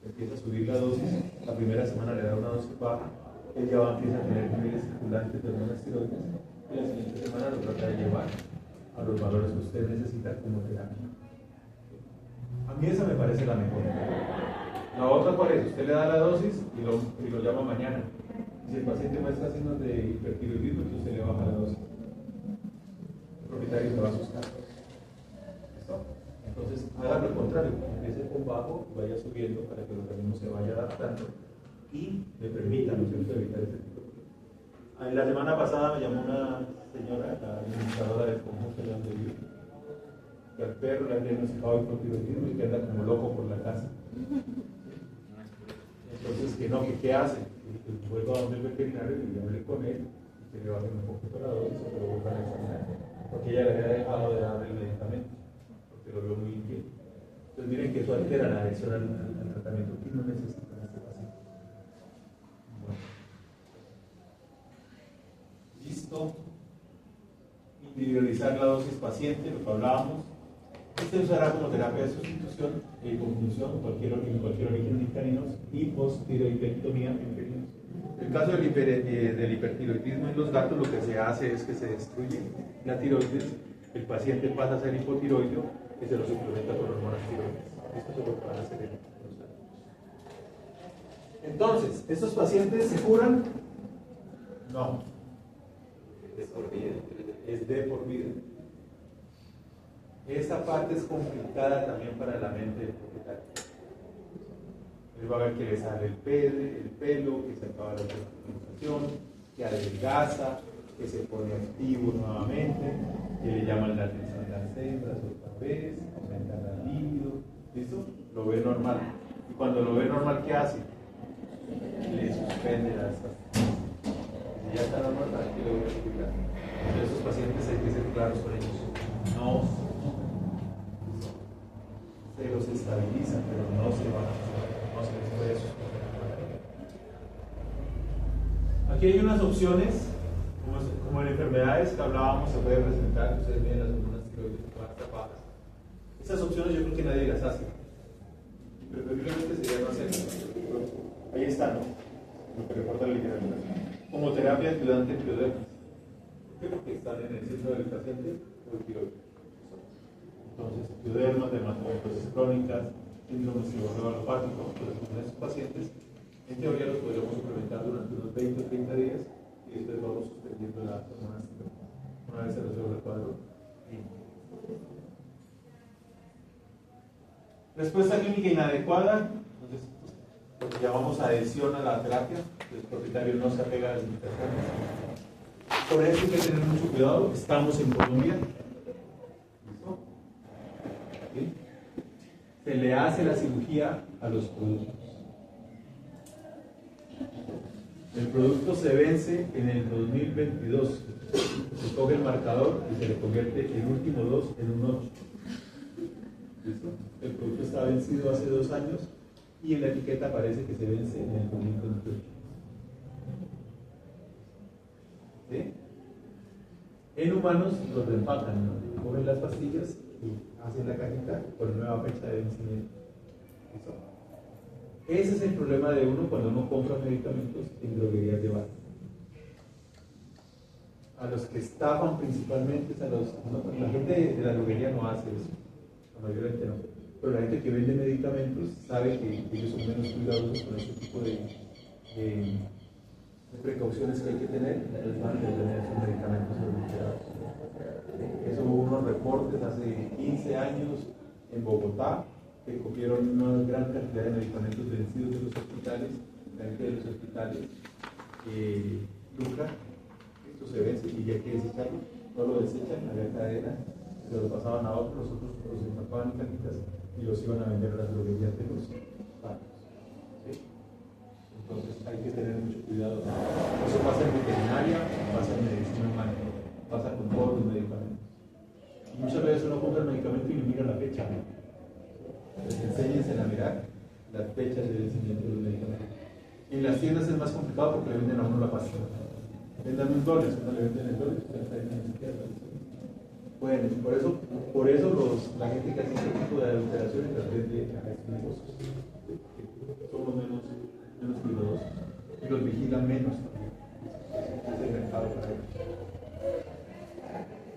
Speaker 2: Empieza a subir la dosis, la primera semana le da una dosis baja, él ya va a empezar a tener niveles circulantes de hormonas tiroides y la siguiente semana lo trata de llevar a los valores que usted necesita como terapia. A mí esa me parece la mejor. La otra, ¿cuál es? Usted le da la dosis y lo llama mañana. Si el paciente muestra signos de hipertiroidismo, entonces usted le baja la dosis. El propietario se va a asustar. Entonces, haga lo contrario, empiece con bajo y vaya subiendo para que el organismo se vaya adaptando y le permita, ¿no es cierto?, evitar este tipo de problemas. La semana pasada me llamó una señora, la administradora del conjunto de donde vive, que al perro le han diagnosticado hipotiroidismo y que anda como loco por la casa. Entonces, que no, que qué hace, que vuelva a donde el veterinario y hable con él, que le bajen un poquito la dosis o que lo vuelvan a examinar, porque ella le había dejado de dar el medicamento. Lo veo muy inquieto. Entonces miren que eso altera la adhesión al tratamiento que no necesita este paciente. Bueno. Listo. Individualizar la dosis paciente, lo que hablábamos. Este usará como terapia de sustitución y conjunción en cualquier origen de caninos y post-tiroidectomía en felinos. En el caso del hipertiroidismo en los gatos, lo que se hace es que se destruye la tiroides, el paciente pasa a ser hipotiroideo y se lo suplementa con hormonas tiroides. Esto es lo que van a hacer en los gatos. Entonces, ¿estos pacientes se curan? No.
Speaker 1: Es por vida.
Speaker 2: Es de por vida. Esta parte es complicada también para la mente del propietario. Él va a ver que le sale el pelo, que se acaba la suplementación, que adelgaza, que se pone activo nuevamente, que le llaman la atención las hembras otra vez, aumenta la libido, ¿listo? Lo ve normal. Y cuando lo ve normal, ¿qué hace? Le suspende las pastillas. Si ya está normal, ¿para qué le voy a explicar? Entonces, esos pacientes hay que ser claros con ellos. No se los estabiliza, pero no se va no se les puede suspender. Aquí hay unas opciones. Como en enfermedades que hablábamos, se puede presentar, ustedes ven las hormonas tiroides que van a estar bajas. Esas opciones yo creo que nadie las hace. Y preferiblemente sería no hacerlas. Ahí está, ¿no? Lo que reporta la literatura. Como terapia ayudante en piodermas. ¿Por qué? Porque están en el centro del paciente o el tiroides. Entonces, piodermas, dermatosis crónicas, síndrome seborrheo-alopático, pues en esos pacientes, en teoría los podríamos suplementar durante unos 20 o 30 días. Y después vamos suspendiendo las hormonas una vez se resuelve el cuadro. Respuesta clínica inadecuada, entonces lo que llamamos adhesión a la terapia, el propietario no se apega a las indicaciones. Por eso hay que tener mucho cuidado, estamos en Colombia. ¿Listo? ¿Sí? Se le hace la cirugía a los productos. El producto se vence en el 2022. Se coge el marcador y se le convierte el último 2 en un 8. ¿Listo? El producto está vencido hace 2 años y en la etiqueta aparece que se vence en el 2028. ¿sí? En humanos los reempacan, ¿no? Cogen las pastillas y hacen la cajita con nueva fecha de vencimiento. ¿Listo? Ese es el problema de uno cuando uno compra medicamentos en droguerías de barrio. A los que estafan principalmente es a los... No, la gente de la droguería no hace eso, la mayoría de la gente no. Pero la gente que vende medicamentos sabe que ellos son menos cuidadosos con este tipo de precauciones que hay que tener, entonces van a tener sus medicamentos adulterados. Eso hubo unos reportes hace 15 años en Bogotá que cogieron una gran cantidad de medicamentos vencidos de los hospitales, la gente de los hospitales lucra, esto se vence y ya hay que desecharlo, no lo desechan, había cadena, se lo pasaban a otros, los otros los empacaban en cajitas y los iban a vender a las droguerías de los barrios. ¿Sí? Entonces hay que tener mucho cuidado. Eso pasa en veterinaria, pasa en medicina humana, pasa con todos los medicamentos. Y muchas veces uno compra el medicamento y no mira la fecha, ¿no? Entonces enséñense a mirar las fechas de vencimiento de los medicamentos. En las tiendas es más complicado porque le venden a uno la pastilla. Vendan $1, uno le venden el dólar, usted está en la izquierda. Bueno, por eso la gente que hace este tipo de adulteraciones las vende a estos negocios. Somos menos cuidadosos y los vigilan menos. Es el mercado para ellos.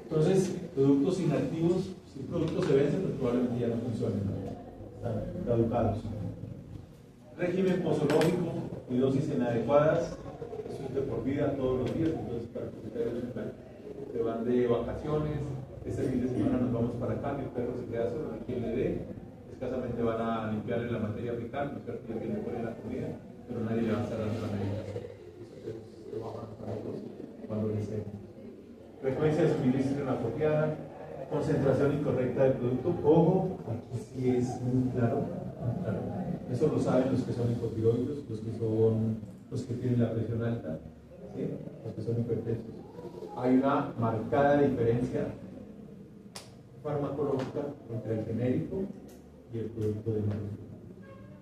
Speaker 2: Entonces, productos inactivos, si un producto se vence, pues probablemente ya no funcionen, ¿no? Están caducados. Régimen posológico y dosis inadecuadas, eso es de por vida todos los días, entonces para que se van de vacaciones. Este fin de semana nos vamos para acá, mi perro se queda solo, a quien le dé, escasamente van a limpiarle la materia fecal, no es cierto que le pone la comida, pero nadie le va a estar dando la medicación. Eso se baja para todos cuando deseen. Frecuencia de suministro inapropiada, concentración incorrecta del producto. Ojo, aquí sí es muy claro. Eso lo saben los que son hipotiroides, los que tienen la presión alta, ¿sí? Los que son hipertensos. Hay una marcada diferencia farmacológica entre el genérico y el producto de marca.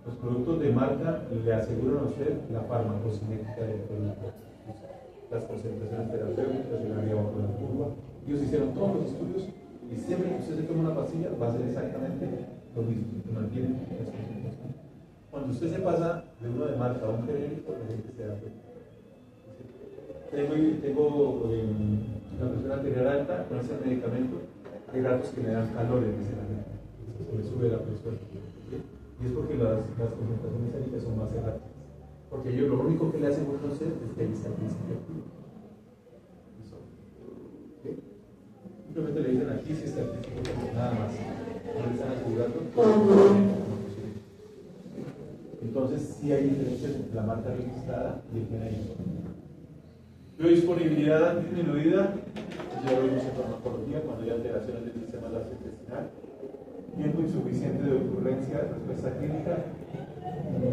Speaker 2: Los productos de marca le aseguran a usted la farmacocinética del producto, las concentraciones terapéuticas, el área bajo la curva. Ellos hicieron todos los estudios y siempre que usted se toma una pastilla va a ser exactamente lo mismo, se mantienen las concentraciones. Cuando usted se pasa de uno de marca a un genérico, la gente se da cuenta. Tengo una presión arterial alta con ese medicamento. Hay ratos que me dan calores, dice la gente. Se me sube la presión. ¿Sí? Y es porque las concentraciones séricas son más erráticas. Porque ellos lo único que le hacen conocer es que ahí está el principio activo. ¿Sí? Simplemente le dicen aquí si está el principio activo, nada más. No le están asegurando. Entonces, sí hay diferencias entre la marca registrada y el genérico. Biodisponibilidad disminuida, ya lo vimos en farmacología, cuando hay alteraciones del sistema gastrointestinal. Tiempo insuficiente de ocurrencia, respuesta clínica.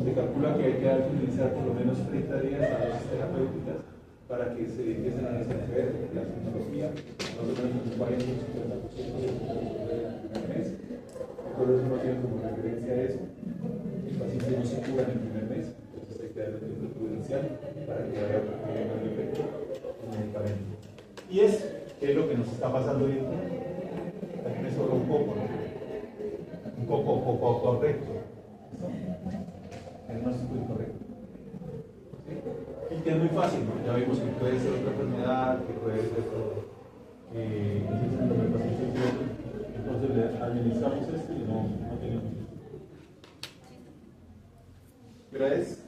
Speaker 2: Se calcula que hay que utilizar por lo menos 30 días a dosis terapéuticas para que se empiecen a desenvolver la fisiología, más o menos un 40 o 50% de el primer mes. Entonces uno tiene como referencia a eso. El paciente no se cura en el primer mes, entonces hay que darle tiempo prudencial para que vaya obteniendo el efecto del medicamento. Y es lo que nos está pasando hoy en día. Aquí me sobra un poco, ¿no? Un poco correcto. El diagnóstico incorrecto. ¿Sí? Y que es muy fácil, ¿no? Ya vimos que puede ser otra enfermedad, que puede ser el síndrome del paciente idiota. Entonces le administramos esto y no tenemos. ¿Qué hora es?